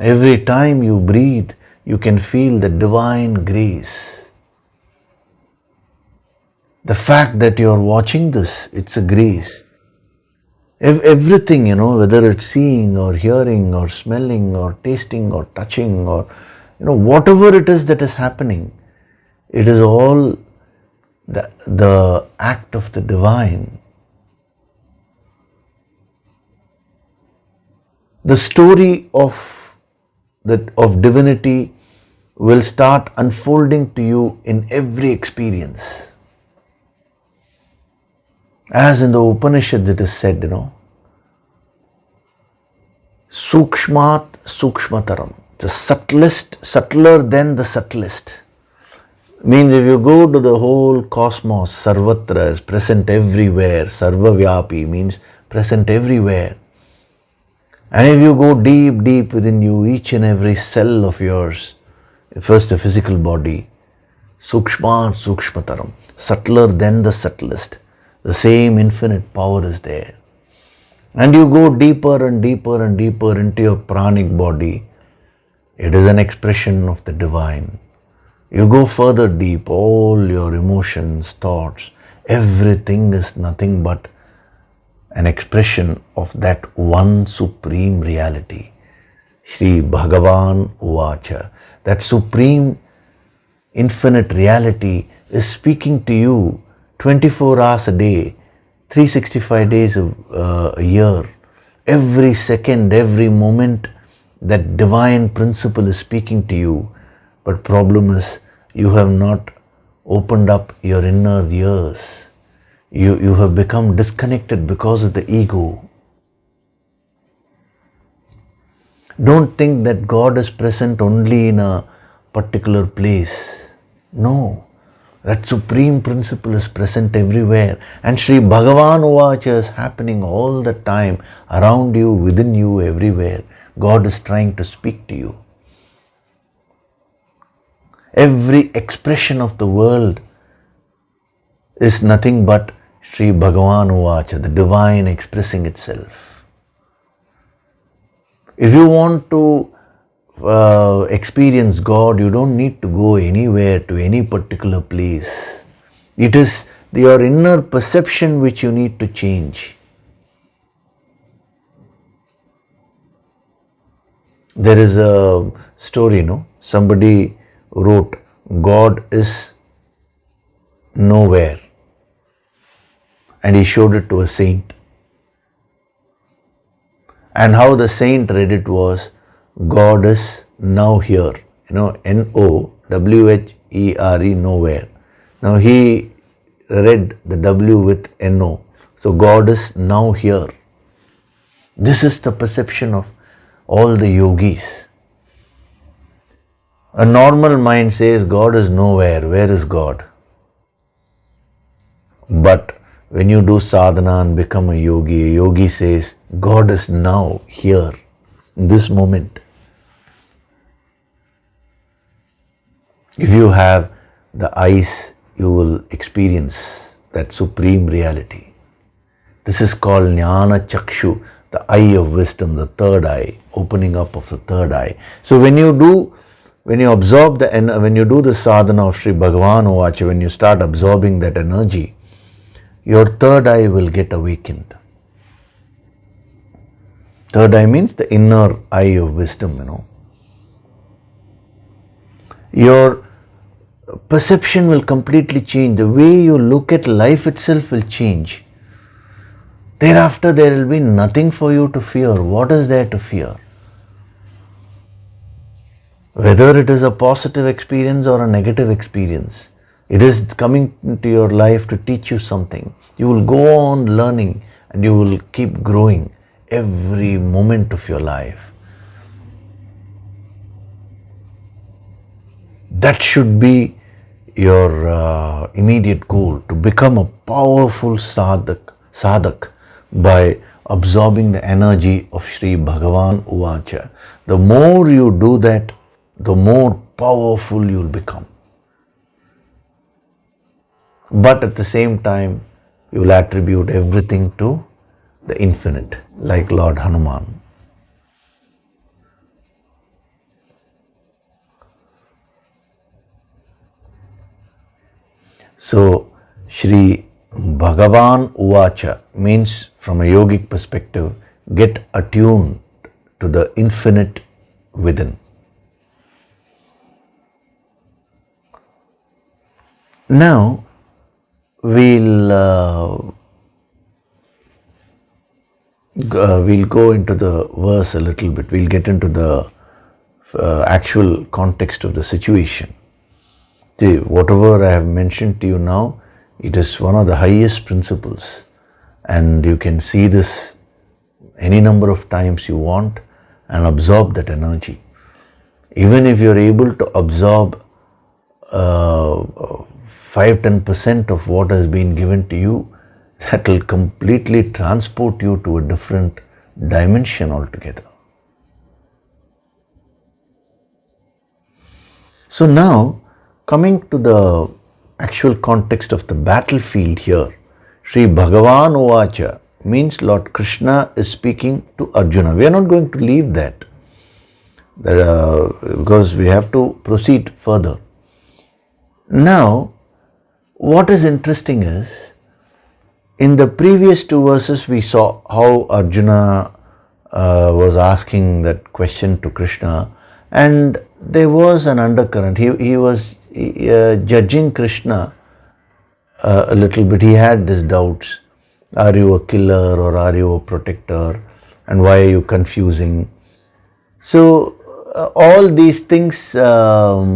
Every time you breathe, you can feel the divine grace. The fact that you are watching this, it's a grace. Everything, whether it's seeing or hearing or smelling or tasting or touching or, whatever it is that is happening, it is all the act of the divine. The story of divinity will start unfolding to you in every experience. As in the Upanishad it is said, Sukshmat Sukshmataram. The subtlest, subtler than the subtlest. Means if you go to the whole cosmos, Sarvatra is present everywhere. Sarvavyapi means present everywhere. And if you go deep, deep within you, each and every cell of yours, first the physical body, Sukshmat Sukshmataram, subtler than the subtlest. The same infinite power is there. And you go deeper and deeper and deeper into your pranic body. It is an expression of the divine. You go further deep, all your emotions, thoughts, everything is nothing but an expression of that one supreme reality. Shri Bhagavan Uvacha. That supreme infinite reality is speaking to you 24 hours a day, 365 days a year. Every second, every moment, that divine principle is speaking to you. But problem is, you have not opened up your inner ears. You have become disconnected because of the ego. Don't think that God is present only in a particular place. No. That supreme principle is present everywhere. And Shri Bhagavan Uvacha is happening all the time, around you, within you, everywhere. God is trying to speak to you. Every expression of the world is nothing but Shri Bhagavan Uvacha, the divine expressing itself. If you want to experience God, you don't need to go anywhere to any particular place. It is your inner perception which you need to change. There is a story, somebody wrote, God is nowhere, and he showed it to a saint. And how the saint read it was, God is now here, N-O-W-H-E-R-E, nowhere. Now he read the W with N-O. So God is now here. This is the perception of all the yogis. A normal mind says God is nowhere. Where is God? But when you do sadhana and become a yogi says God is now here, in this moment. If you have the eyes, you will experience that supreme reality. This is called Jnana Chakshu, the eye of wisdom, the third eye, opening up of the third eye. So when you do when you absorb when you do the sadhana of Sri Bhagavan Uvacha, when you start absorbing that energy, your third eye will get awakened. Third eye means the inner eye of wisdom, Your perception will completely change. The way you look at life itself will change. Thereafter, there will be nothing for you to fear. What is there to fear? Whether it is a positive experience or a negative experience, it is coming into your life to teach you something. You will go on learning and you will keep growing every moment of your life. That should be your immediate goal, to become a powerful sadhak by absorbing the energy of Sri Bhagavan Uvacha. The more you do that, the more powerful you will become. But at the same time, you will attribute everything to the infinite, like Lord Hanuman. So, Sri Bhagavan Uvacha means, from a yogic perspective, get attuned to the infinite within. Now, we'll go into the verse a little bit. We'll get into the actual context of the situation. See, whatever I have mentioned to you now, it is one of the highest principles, and you can see this any number of times you want and absorb that energy. Even if you're able to absorb 5-10% of what has been given to you, that will completely transport you to a different dimension altogether. So now, coming to the actual context of the battlefield here, Sri Bhagavan Uvacha means Lord Krishna is speaking to Arjuna. We are not going to leave that because we have to proceed further. Now, what is interesting is, in the previous two verses we saw how Arjuna was asking that question to Krishna, and there was an undercurrent. He was judging Krishna a little bit. He had his doubts. Are you a killer or are you a protector? And why are you confusing? So all these things Arjuna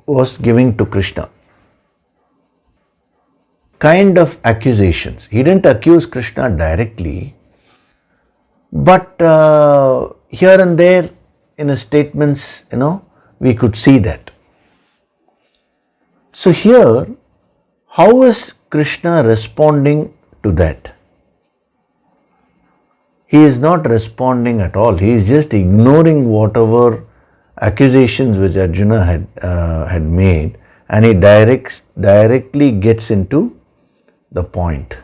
was giving to Krishna. Kind of accusations. He didn't accuse Krishna directly, but here and there in his statements, we could see that. So here, how is Krishna responding to that? He is not responding at all. He is just ignoring whatever accusations which Arjuna had made, and he directly gets into the point.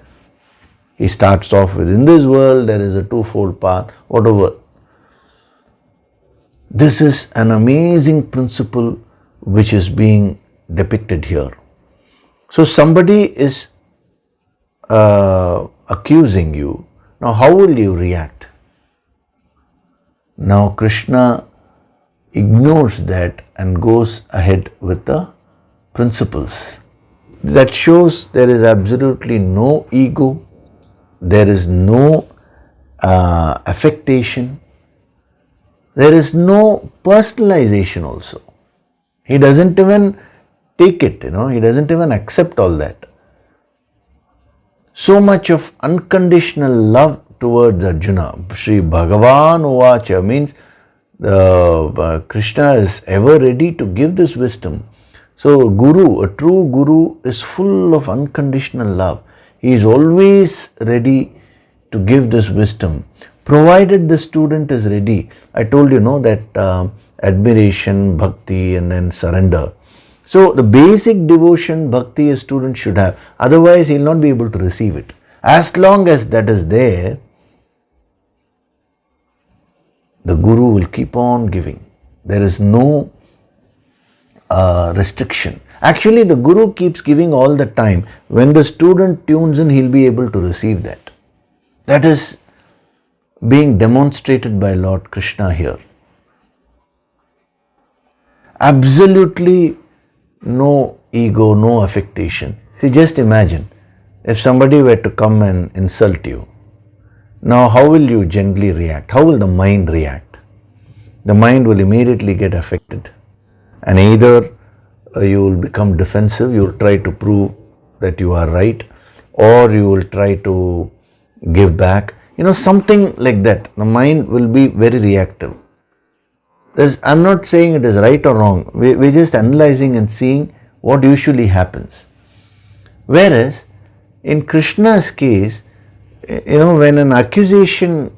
He starts off with, in this world there is a twofold path, whatever. This is an amazing principle which is being depicted here. So somebody is accusing you. Now how will you react? Now Krishna ignores that and goes ahead with the principles. That shows there is absolutely no ego, there is no affectation, there is no personalization also. He doesn't even take it, he doesn't even accept all that. So much of unconditional love towards Arjuna. Sri Bhagavan Uvacha means Krishna is ever ready to give this wisdom. So Guru, a true Guru, is full of unconditional love. He is always ready to give this wisdom, provided the student is ready. I told you, that admiration, bhakti, and then surrender. So the basic devotion, bhakti, a student should have. Otherwise, he will not be able to receive it. As long as that is there, the Guru will keep on giving. There is no restriction. Actually, the Guru keeps giving all the time. When the student tunes in, he'll be able to receive that. That is being demonstrated by Lord Krishna here. Absolutely no ego, no affectation. See, just imagine if somebody were to come and insult you. Now, how will you gently react? How will the mind react? The mind will immediately get affected, and either you will become defensive, you will try to prove that you are right, or you will try to give back. Something like that. The mind will be very reactive. I'm not saying it is right or wrong. We're just analyzing and seeing what usually happens. Whereas in Krishna's case, when an accusation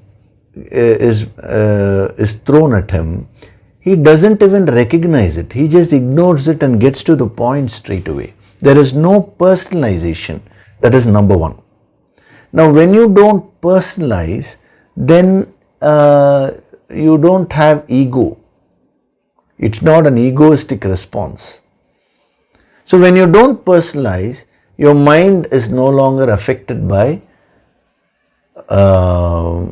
is thrown at him, he doesn't even recognize it. He just ignores it and gets to the point straight away. There is no personalization. That is number one. Now, when you don't personalize, then you don't have ego. It's not an egoistic response. So when you don't personalize, your mind is no longer affected by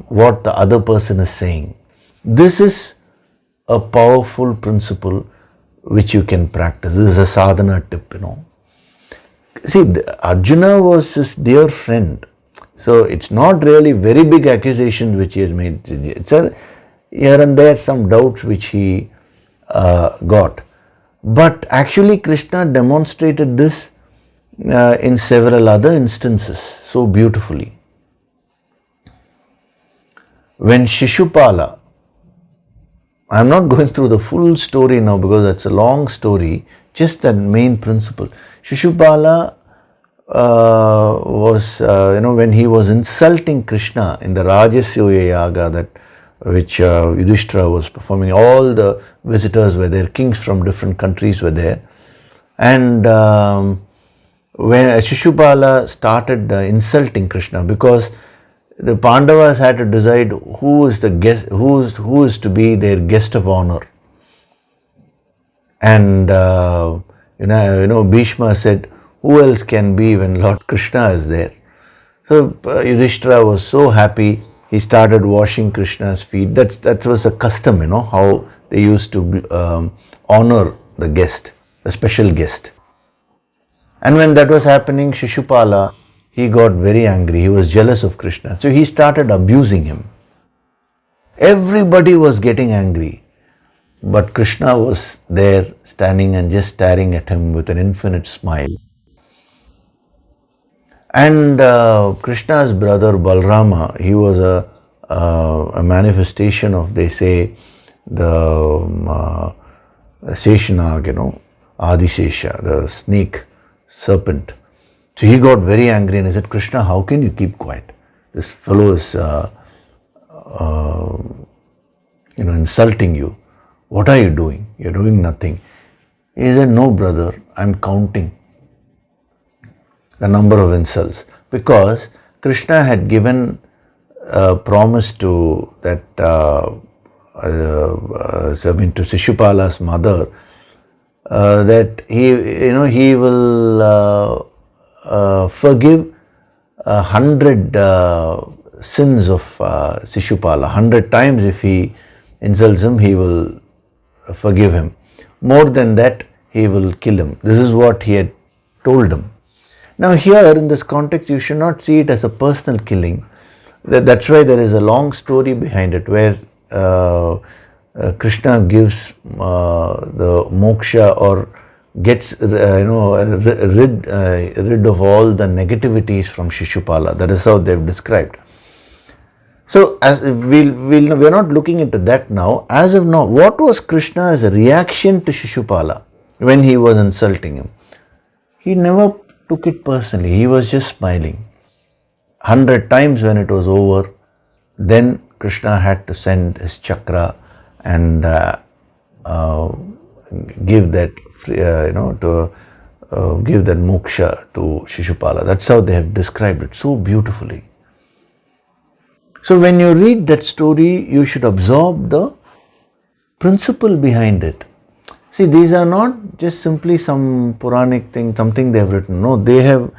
what the other person is saying. This is a powerful principle which you can practice. This is a sadhana tip, See, Arjuna was his dear friend. So it's not really very big accusations which he has made. It's here and there some doubts which he got. But actually Krishna demonstrated this in several other instances so beautifully. When Shishupala, I am not going through the full story now because that's a long story, just that main principle. Shishupala was, when he was insulting Krishna in the Rajasyoya Yaga which Yogishri was performing, all the visitors were there, kings from different countries were there. And when Shishupala started insulting Krishna, because the Pandavas had to decide who is the guest, who is to be their guest of honor. And Bhishma said, who else can be when Lord Krishna is there? So Yudhishthira was so happy, he started washing Krishna's feet. That was a custom, how they used to honor the guest, the special guest. And when that was happening, Shishupala, he got very angry. He was jealous of Krishna. So he started abusing him. Everybody was getting angry. But Krishna was there standing and just staring at him with an infinite smile. And Krishna's brother Balrama, he was a manifestation of, they say, the Seshanag, Adisesha, the snake, serpent. So he got very angry and he said, Krishna, how can you keep quiet? This fellow is insulting you. What are you doing? You're doing nothing. He said, no brother, I'm counting the number of insults, because Krishna had given a promise to that to Shishupala's mother that he will forgive 100 sins of Shishupala. 100 times if he insults him, he will forgive him. More than that, he will kill him. This is what he had told him. Now here in this context, you should not see it as a personal killing. That's why there is a long story behind it where Krishna gives the moksha, or gets rid of all the negativities from Shishupala. That is how they have described. So as we're not looking into that now. As of now, what was Krishna's reaction to Shishupala when he was insulting him? He never took it personally. He was just smiling. 100 times when it was over, then Krishna had to send his chakra and give that give that moksha to Shishupala. That's how they have described it so beautifully. So when you read that story, you should absorb the principle behind it. See, these are not just simply some Puranic thing, something they have written. No, they have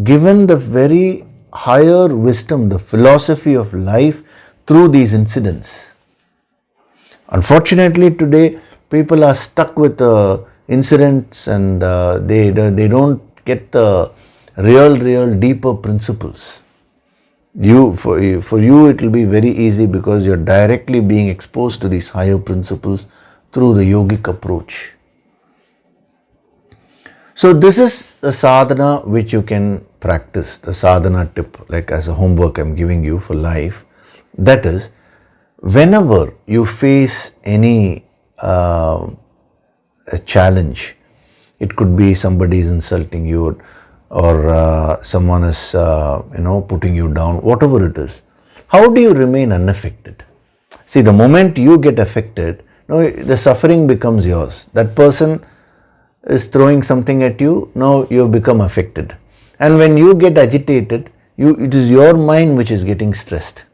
given the very higher wisdom, the philosophy of life through these incidents. Unfortunately, today people are stuck with incidents and they don't get the real deeper principles. For you it will be very easy because you're directly being exposed to these higher principles through the yogic approach. So this is the sadhana which you can practice, the sadhana tip, like as a homework I'm giving you for life. That is, whenever you face any a challenge, it could be somebody is insulting you or someone is putting you down, whatever it is, how do you remain unaffected? See, the moment you get affected, the suffering becomes yours. That person is throwing something at you, now you have become affected. And when you get agitated, it is your mind which is getting stressed.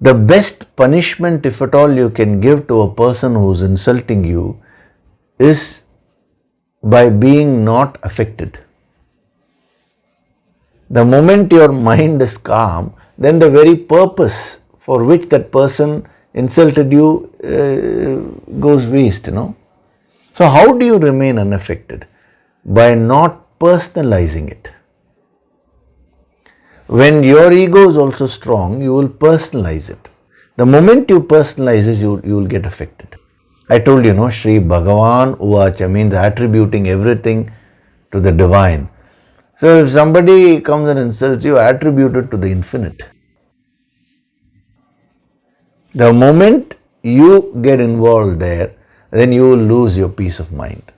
The best punishment, if at all, you can give to a person who is insulting you is by being not affected. The moment your mind is calm, then the very purpose for which that person insulted you goes waste, So how do you remain unaffected? By not personalizing it. When your ego is also strong, you will personalize it. The moment you personalize it, you will get affected. I told you, Shri Bhagavan Uvacha means attributing everything to the divine. So if somebody comes and insults you, attribute it to the infinite. The moment you get involved there, then you will lose your peace of mind.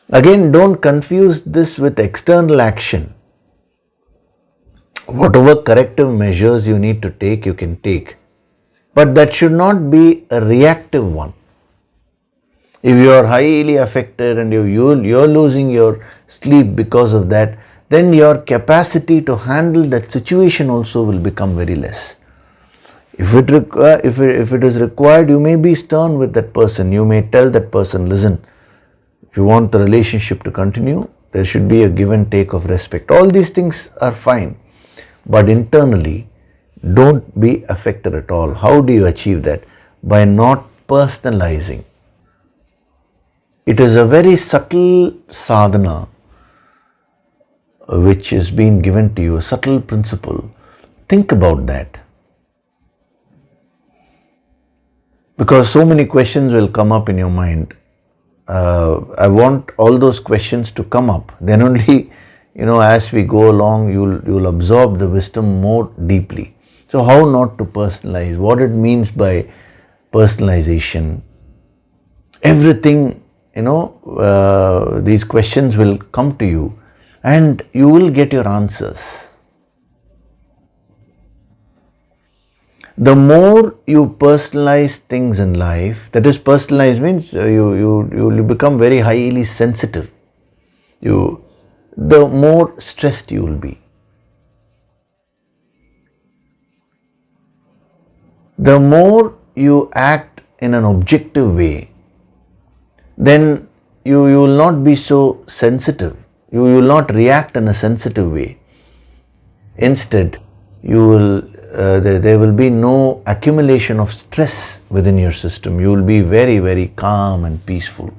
Again, don't confuse this with external action. Whatever corrective measures you need to take, you can take. But that should not be a reactive one. If you are highly affected and you're losing your sleep because of that, then your capacity to handle that situation also will become very less. If it is required, you may be stern with that person. You may tell that person, listen, if you want the relationship to continue, there should be a give and take of respect. All these things are fine. But internally, don't be affected at all. How do you achieve that? By not personalizing. It is a very subtle sadhana which is being given to you, a subtle principle. Think about that. Because so many questions will come up in your mind. I want all those questions to come up. Then only, as we go along, you'll absorb the wisdom more deeply. So how not to personalize? What it means by personalization? Everything, these questions will come to you and you will get your answers. The more you personalize things in life, that is, personalize means you become very highly sensitive. The more stressed you will be. The more you act in an objective way, then you will not be so sensitive. You will not react in a sensitive way. Instead, there will be no accumulation of stress within your system. You will be very, very calm and peaceful.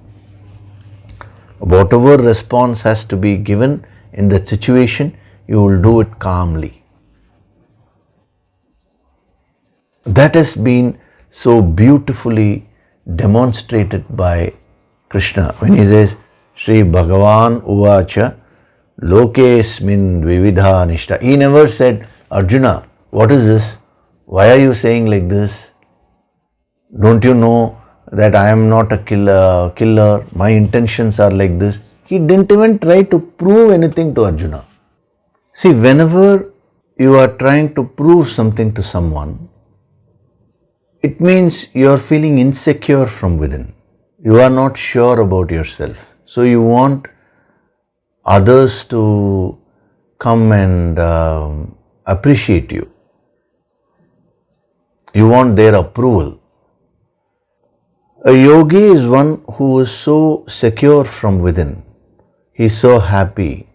Whatever response has to be given in that situation, you will do it calmly. That has been so beautifully demonstrated by Krishna when he says, Shri Bhagavan Uvacha Lokesmin Vividha Nishta. He never said, Arjuna, what is this? Why are you saying like this? Don't you know that I am not a killer? My intentions are like this. He didn't even try to prove anything to Arjuna. See, whenever you are trying to prove something to someone, it means you are feeling insecure from within. You are not sure about yourself. So you want others to come and appreciate you. You want their approval. A yogi is one who is so secure from within. He is so happy,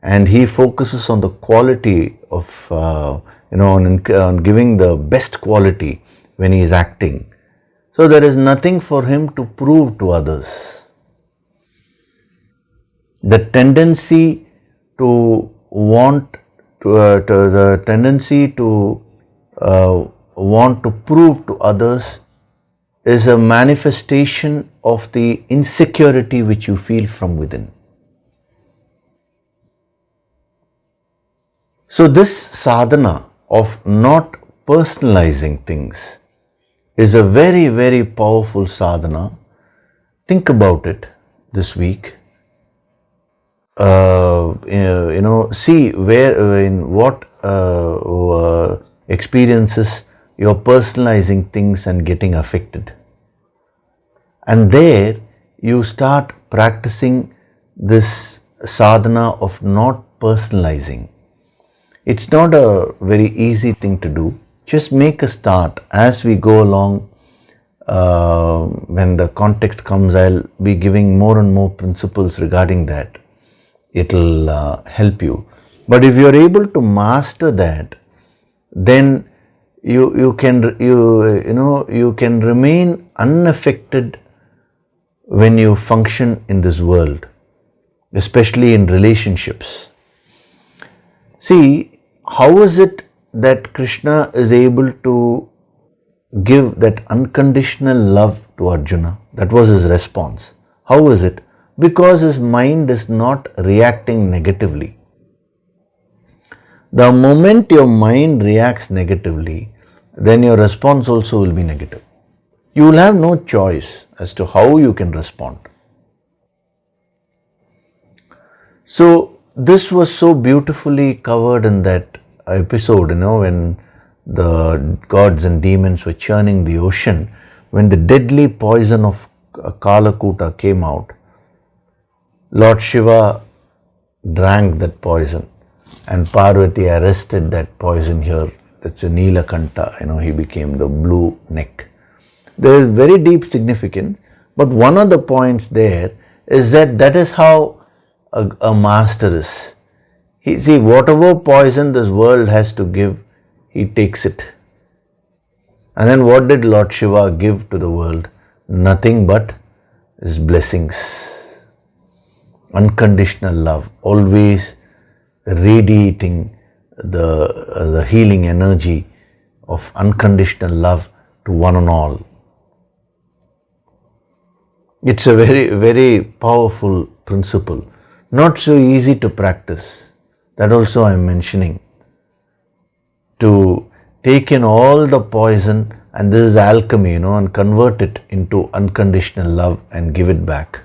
and he focuses on the quality of, on giving the best quality when he is acting. So there is nothing for him to prove to others. The tendency to want want to prove to others is a manifestation of the insecurity which you feel from within. So this sadhana of not personalizing things is a very, very powerful sadhana. Think about it this week. See where, in what experiences you're personalizing things and getting affected. And there you start practicing this sadhana of not personalizing. It's not a very easy thing to do. Just make a start. As we go along, when the context comes, I'll be giving more and more principles regarding that. It'll help you. But if you're able to master that, then you can remain unaffected when you function in this world, especially in relationships. See, how is it that Krishna is able to give that unconditional love to Arjuna? That was his response. How is it? Because his mind is not reacting negatively. The moment your mind reacts negatively, then your response also will be negative. You will have no choice as to how you can respond. So this was so beautifully covered in that episode, when the gods and demons were churning the ocean, when the deadly poison of Kalakuta came out. Lord Shiva drank that poison, and Parvati arrested that poison here. That's a Neelakanta, he became the blue neck. There is very deep significance, but one of the points there is that is how a master is. See, whatever poison this world has to give, he takes it. And then what did Lord Shiva give to the world? Nothing but his blessings. Unconditional love, always radiating the healing energy of unconditional love to one and all. It's a very, very powerful principle. Not so easy to practice. That also I am mentioning. To take in all the poison, and this is alchemy, and convert it into unconditional love and give it back.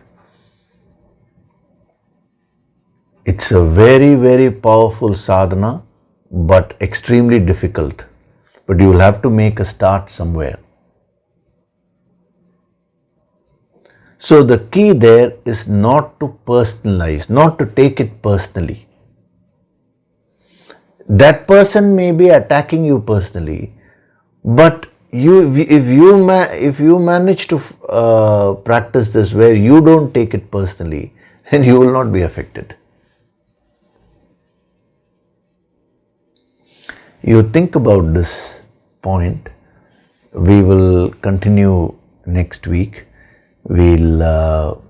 It's a very, very powerful sadhana, but extremely difficult. But you will have to make a start somewhere. So the key there is not to personalize, not to take it personally. That person may be attacking you personally, but if you manage to practice this where you don't take it personally, then you will not be affected. You think about this point. We will continue next week. We'll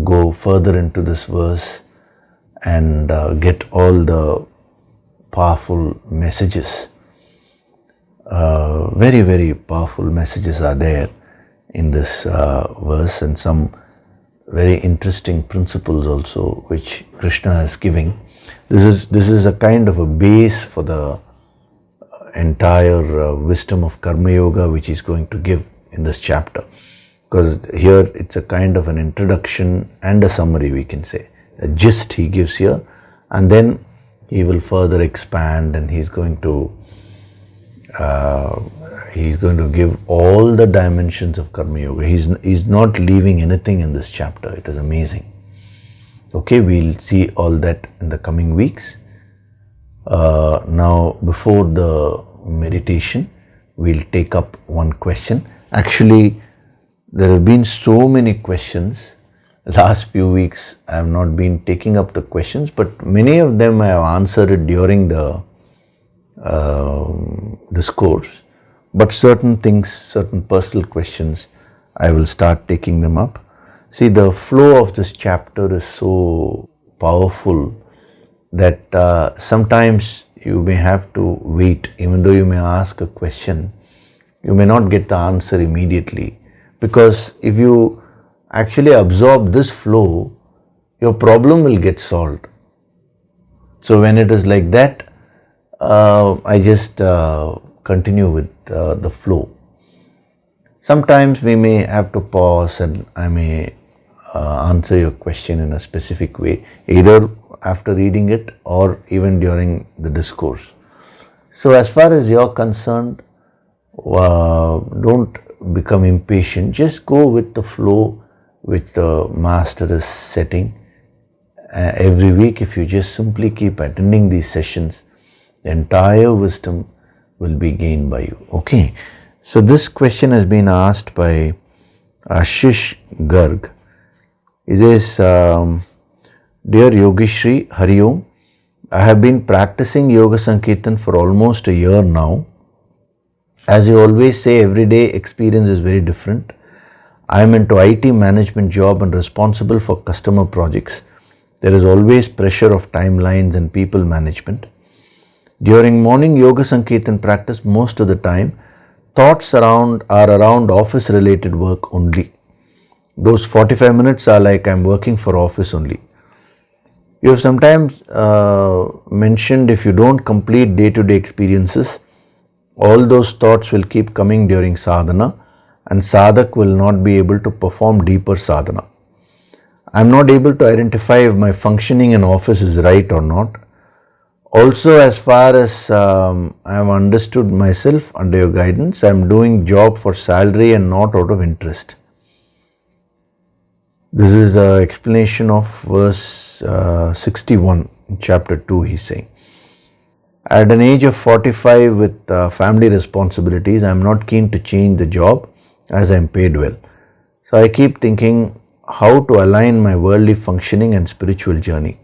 go further into this verse and get all the powerful messages. Very, very powerful messages are there in this verse, and some very interesting principles also which Krishna is giving. This is a kind of a base for the entire wisdom of Karma Yoga which he's going to give in this chapter, because here it's a kind of an introduction and a summary, we can say. A gist he gives here, and then he will further expand, and he's going to give all the dimensions of Karma Yoga. He's not leaving anything in this chapter. It is amazing. Okay, we'll see all that in the coming weeks. Now, before the meditation, we'll take up one question. Actually, there have been so many questions. Last few weeks I have not been taking up the questions, but many of them I have answered during the discourse. But certain things, certain personal questions, I will start taking them up. See, the flow of this chapter is so powerful that sometimes you may have to wait. Even though you may ask a question, you may not get the answer immediately, because if you actually absorb this flow, your problem will get solved. So when it is like that, I just continue with the flow. Sometimes we may have to pause and I may answer your question in a specific way, either after reading it or even during the discourse. So as far as you're concerned, don't become impatient. Just go with the flow which the master is setting. Every week, if you just simply keep attending these sessions, the entire wisdom will be gained by you. Okay. So this question has been asked by Ashish Garg. He says, Dear Yogishri, Hari Om, I have been practicing Yoga Sankirtan for almost a year now. As you always say, everyday experience is very different. I am into IT management job and responsible for customer projects. There is always pressure of timelines and people management. During morning Yoga Sankirtan practice, most of the time, thoughts are around office related work only. Those 45 minutes are like I'm working for office only. You have sometimes mentioned if you don't complete day-to-day experiences, all those thoughts will keep coming during sadhana and sadhak will not be able to perform deeper sadhana. I am not able to identify if my functioning in office is right or not. Also, as far as I have understood myself under your guidance, I am doing job for salary and not out of interest. This is the explanation of verse 61 in chapter 2, he is saying. At an age of 45 with family responsibilities, I am not keen to change the job as I am paid well. So I keep thinking how to align my worldly functioning and spiritual journey.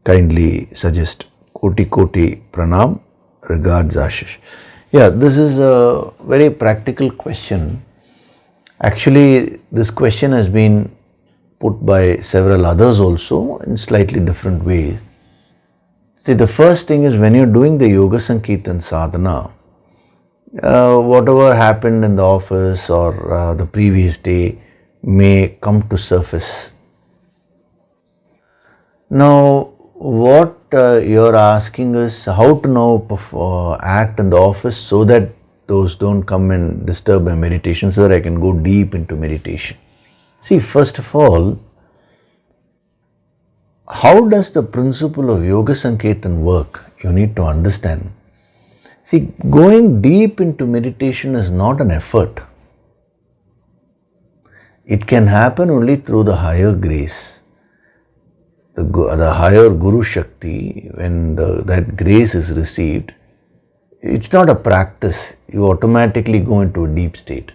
Kindly suggest. Koti Koti Pranam. Regards, Ashish. Yeah, this is a very practical question. Actually, this question has been put by several others also in slightly different ways. See, the first thing is when you're doing the Yoga Sankirtan sadhana, whatever happened in the office or the previous day may come to surface. Now, what you're asking is how to now act in the office so that those don't come and disturb my meditation, so that I can go deep into meditation. See, first of all, how does the principle of Yoga Sankirtan work? You need to understand. See, going deep into meditation is not an effort. It can happen only through the higher grace. The higher Guru Shakti, when that grace is received, it's not a practice. You automatically go into a deep state.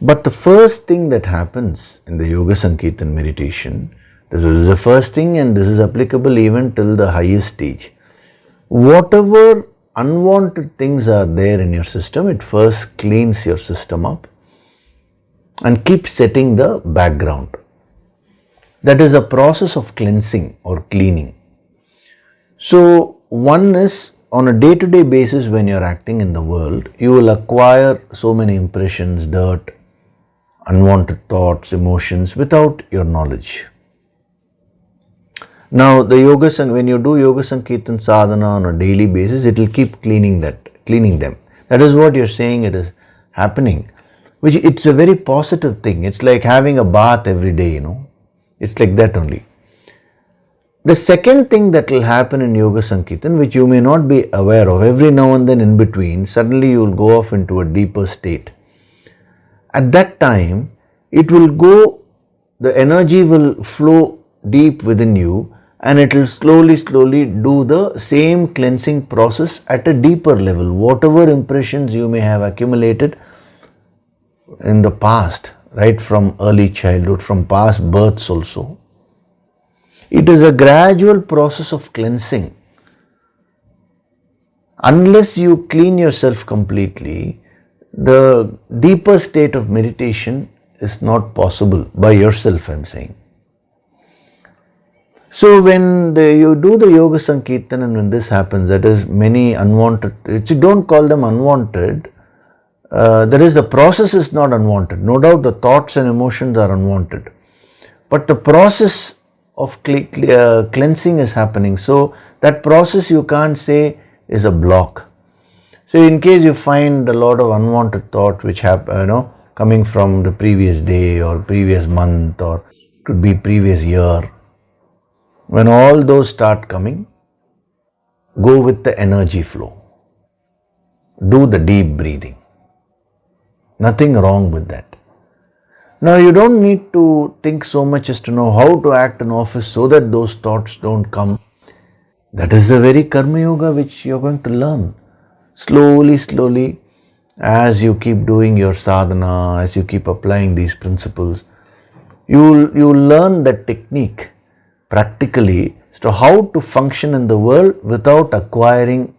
But the first thing that happens in the Yoga Sankirtan meditation, this is the first thing and this is applicable even till the highest stage. Whatever unwanted things are there in your system, it first cleans your system up and keeps setting the background. That is a process of cleansing or cleaning. So one is, on a day-to-day basis when you are acting in the world, you will acquire so many impressions, dirt, unwanted thoughts, emotions without your knowledge. Now when you do Yoga Sankirtan sadhana on a daily basis, it will keep cleaning them. That is what you're saying it is happening. Which it's a very positive thing. It's like having a bath every day, It's like that only. The second thing that will happen in Yoga Sankirtan, which you may not be aware of, every now and then in between, suddenly you will go off into a deeper state. At that time, the energy will flow deep within you and it will slowly do the same cleansing process at a deeper level. Whatever impressions you may have accumulated in the past, right from early childhood, from past births also, it is a gradual process of cleansing. Unless you clean yourself completely, the deeper state of meditation is not possible by yourself, I am saying. So when you do the Yoga Sankirtan and when this happens, that is many unwanted, you don't call them unwanted, that is, the process is not unwanted. No doubt the thoughts and emotions are unwanted. But the process of cleansing is happening. So that process you can't say is a block. So in case you find a lot of unwanted thought which coming from the previous day or previous month or could be previous year, when all those start coming, go with the energy flow. Do the deep breathing. Nothing wrong with that. Now you don't need to think so much as to know how to act in office so that those thoughts don't come. That is the very Karma Yoga which you're going to learn. Slowly, as you keep doing your sadhana, as you keep applying these principles, you'll learn that technique practically as to how to function in the world without acquiring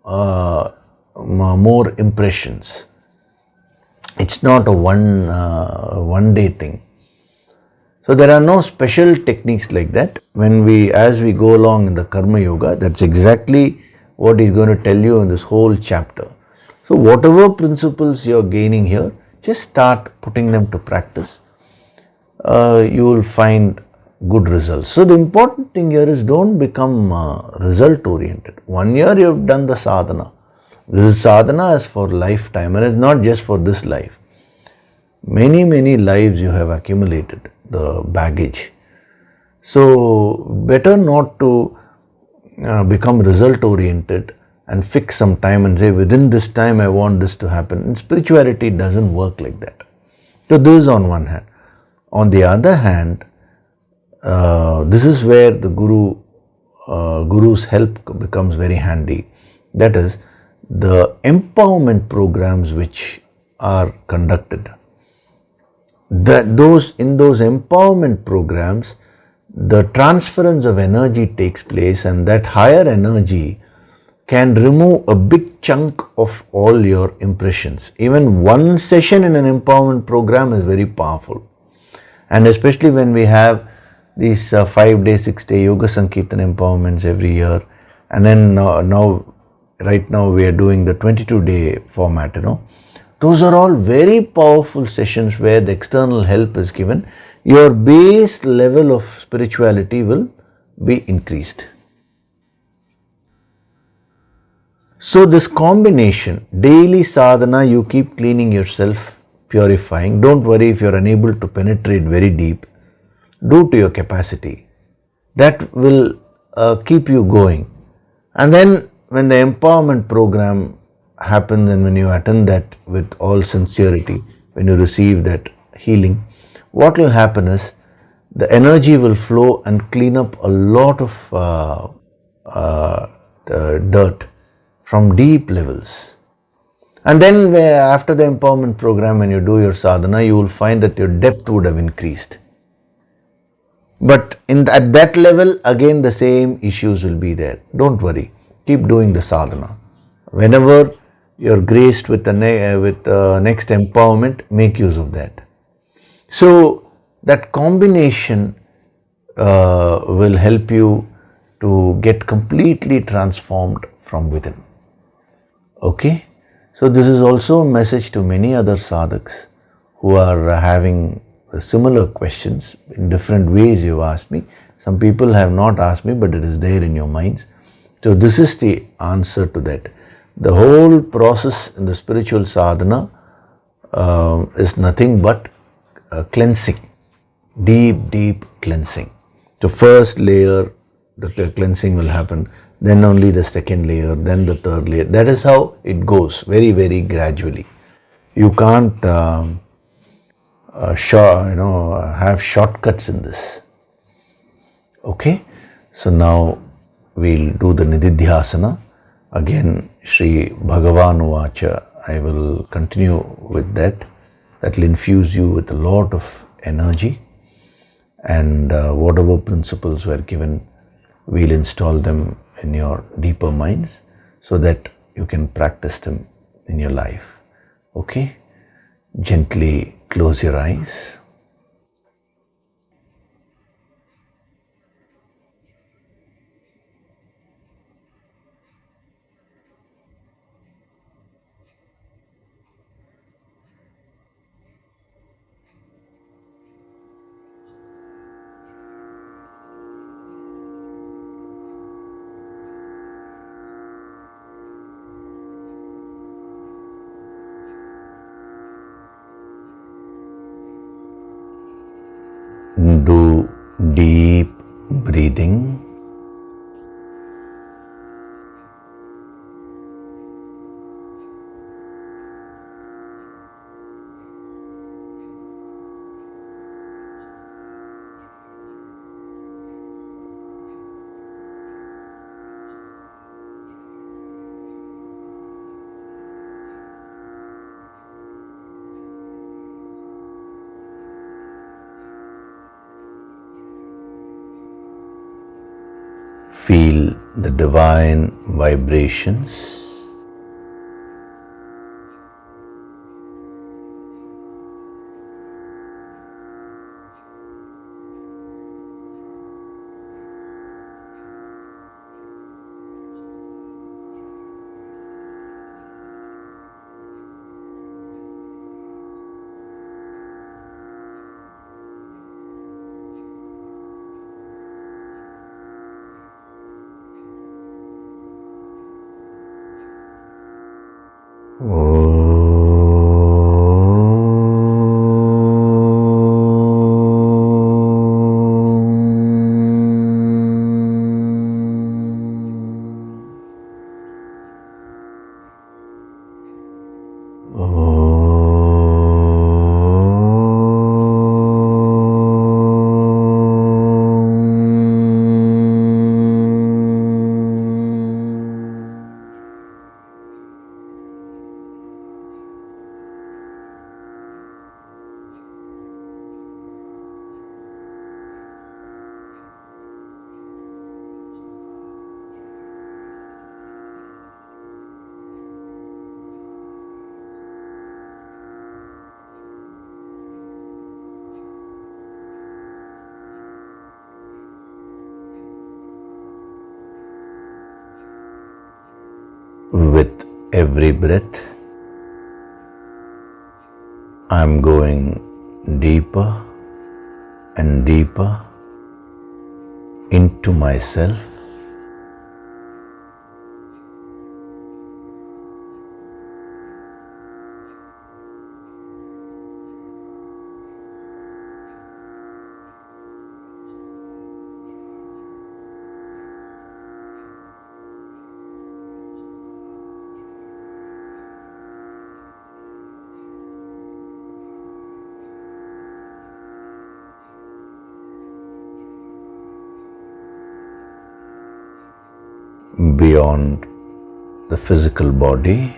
more impressions. It's not a one day thing. So there are no special techniques like that. As we go along in the Karma Yoga, that's exactly what he's going to tell you in this whole chapter. So whatever principles you're gaining here, just start putting them to practice. You will find good results. So the important thing here is don't become result oriented. 1 year you have done the sadhana. This sadhana is for lifetime, and it's not just for this life. Many lives you have accumulated, the baggage. So better not to become result oriented and fix some time and say within this time I want this to happen. In spirituality it doesn't work like that. So this is on one hand. On the other hand, this is where the Guru's help becomes very handy. That is, the empowerment programs which are conducted. In those empowerment programs, the transference of energy takes place, and that higher energy can remove a big chunk of all your impressions. Even one session in an empowerment program is very powerful. And especially when we have these 5-day, 6-day Yoga Sankirtan empowerments every year, and then right now we are doing the 22-day format, Those are all very powerful sessions where the external help is given. Your base level of spirituality will be increased. So this combination, daily sadhana, you keep cleaning yourself, purifying. Don't worry if you're unable to penetrate very deep. Do to your capacity. That will keep you going. And then when the empowerment program happens and when you attend that with all sincerity, when you receive that healing, what will happen is the energy will flow and clean up a lot of dirt from deep levels. And then after the empowerment program, when you do your sadhana, you will find that your depth would have increased. But at that level, again the same issues will be there. Don't worry. Keep doing the sadhana. Whenever you're graced with the next empowerment, make use of that. So that combination will help you to get completely transformed from within. Okay? So this is also a message to many other sadhaks who are having similar questions in different ways. You've asked me. Some people have not asked me, but it is there in your minds. So this is the answer to that. The whole process in the spiritual sadhana is nothing but cleansing, deep cleansing. So first layer, the cleansing will happen, then only the second layer, then the third layer. That is how it goes, very gradually. You can't have shortcuts in this. Okay? So now we'll do the Nididhyasana. Again, Sri Bhagavan Uvacha. I will continue with that. That will infuse you with a lot of energy, and whatever principles were given, we'll install them in your deeper minds so that you can practice them in your life. Okay? Gently close your eyes. Do deep breathing. Feel the divine vibrations. With every breath, I'm going deeper and deeper into myself. Beyond the physical body,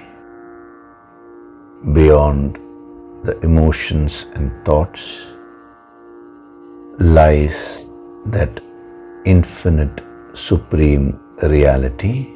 beyond the emotions and thoughts, lies that infinite supreme reality.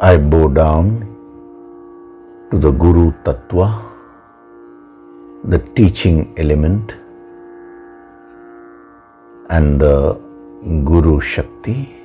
I bow down to the Guru Tattva, the teaching element, and the Guru Shakti.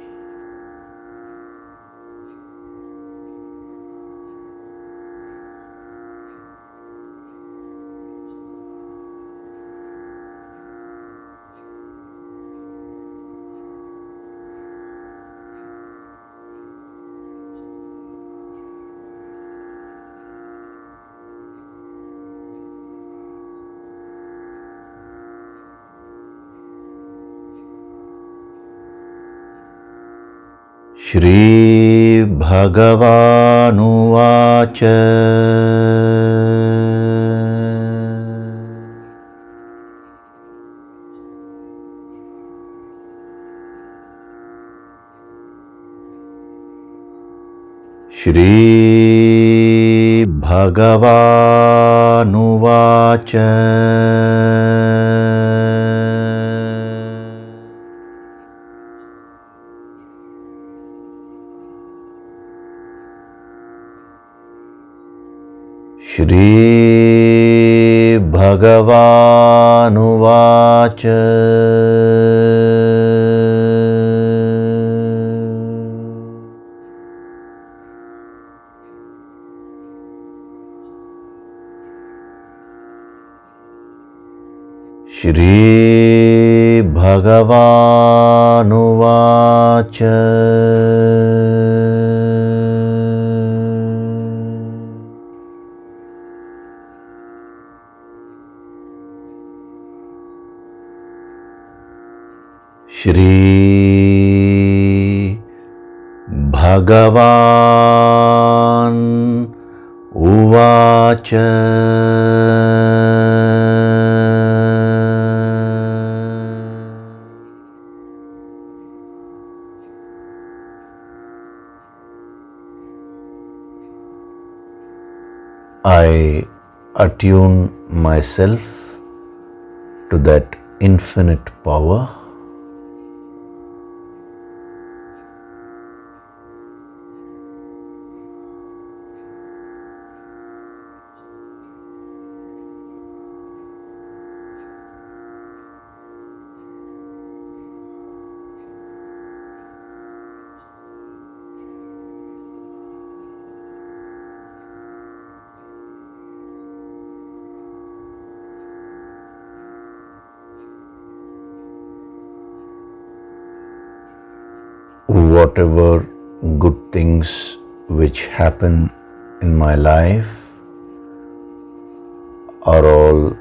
Shri Bhagavan Uvacha Shri Bhagavan Uvacha Shri Bhagavan Uvacha Shri Bhagavan Uvacha Shri Bhagavan Uvacha I attune myself to that infinite power. Whatever good things which happen in my life are all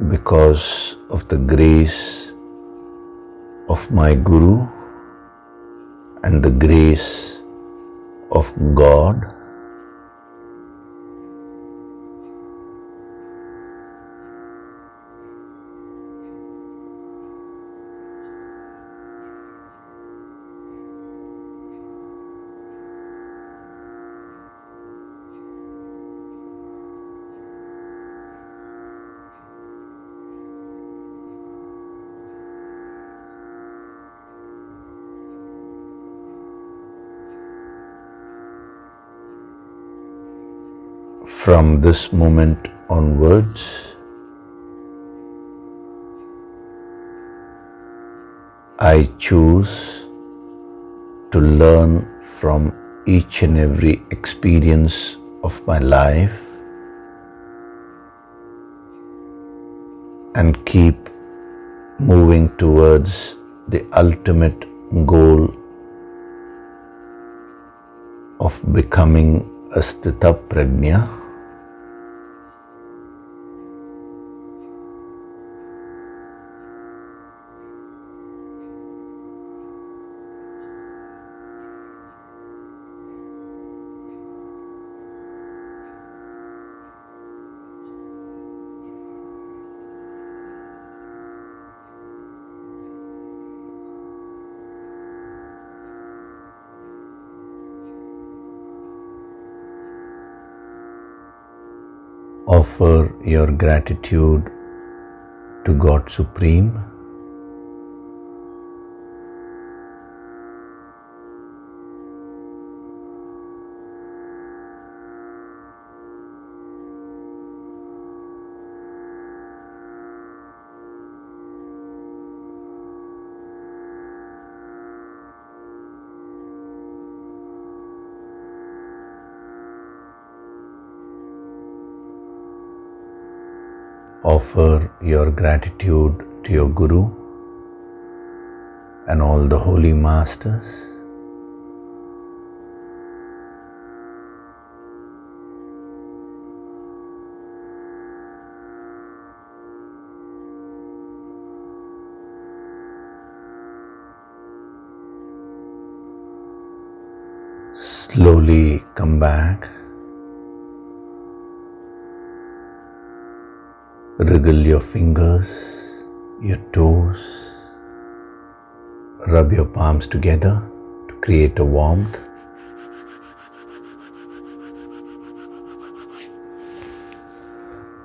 because of the grace of my Guru and the grace of God. From this moment onwards, I choose to learn from each and every experience of my life and keep moving towards the ultimate goal of becoming a Sthita Prajna. Offer your gratitude to God Supreme. Offer your gratitude to your Guru and all the holy masters. Slowly come back. Wriggle your fingers, your toes. Rub your palms together to create a warmth.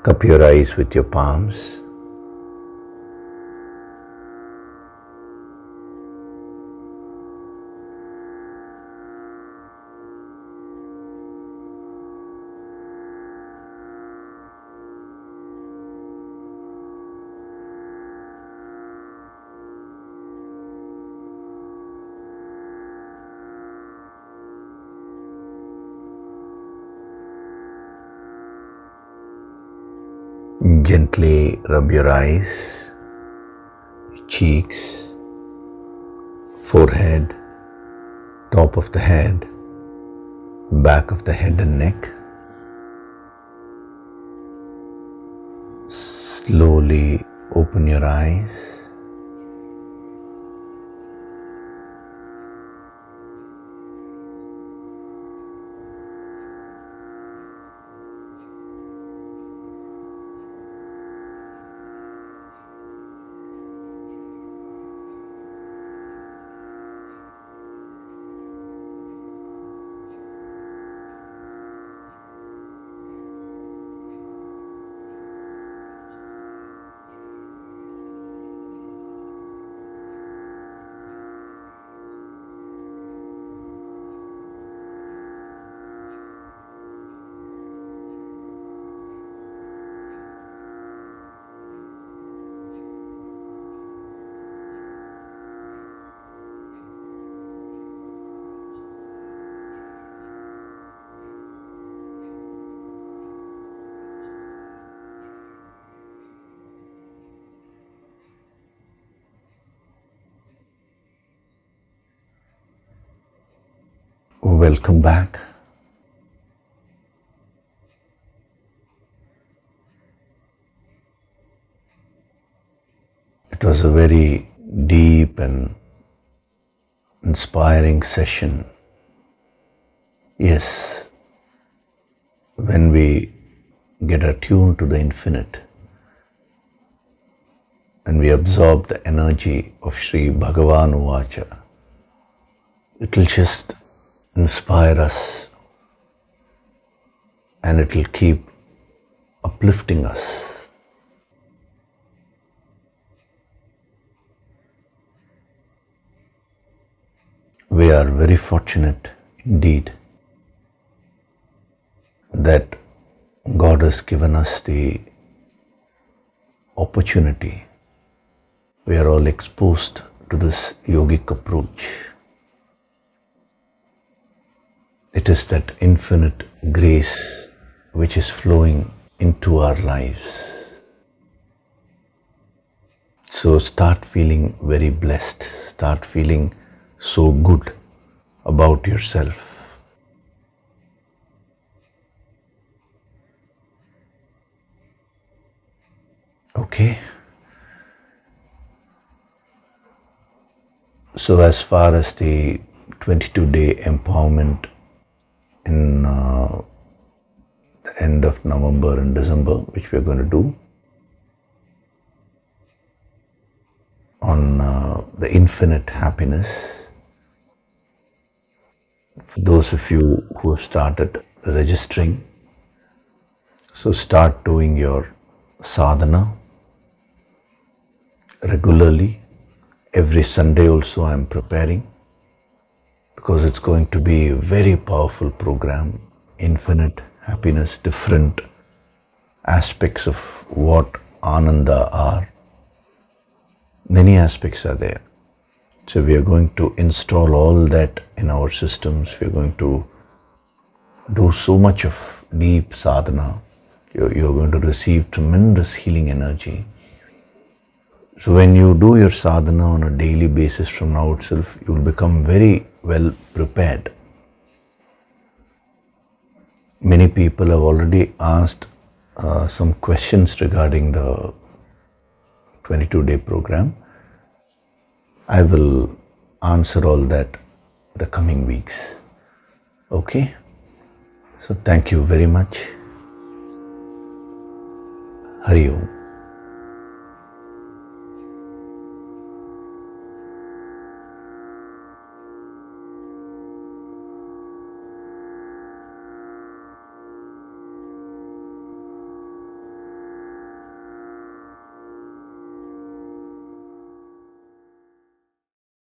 Cup your eyes with your palms. Gently rub your eyes, cheeks, forehead, top of the head, back of the head and neck. Slowly open your eyes. Welcome back. It was a very deep and inspiring session. Yes, when we get attuned to the infinite and we absorb the energy of Sri Bhagavan Uvacha, it will just inspire us and it will keep uplifting us. We are very fortunate indeed that God has given us the opportunity. We are all exposed to this yogic approach. It is that infinite grace which is flowing into our lives. So start feeling very blessed, start feeling so good about yourself. Okay? So as far as the 22-day empowerment in the end of November and December, which we are going to do on the infinite happiness, for those of you who have started registering, so start doing your sadhana regularly. Every Sunday also I am preparing, because it's going to be a very powerful program. Infinite happiness, different aspects of what Ananda are. Many aspects are there. So we are going to install all that in our systems. We are going to do so much of deep sadhana. You're going to receive tremendous healing energy. So when you do your sadhana on a daily basis from now itself, you will become very well prepared. Many people have already asked some questions regarding the 22-day program. I will answer all that the coming weeks. Okay? So thank you very much. Hari Om.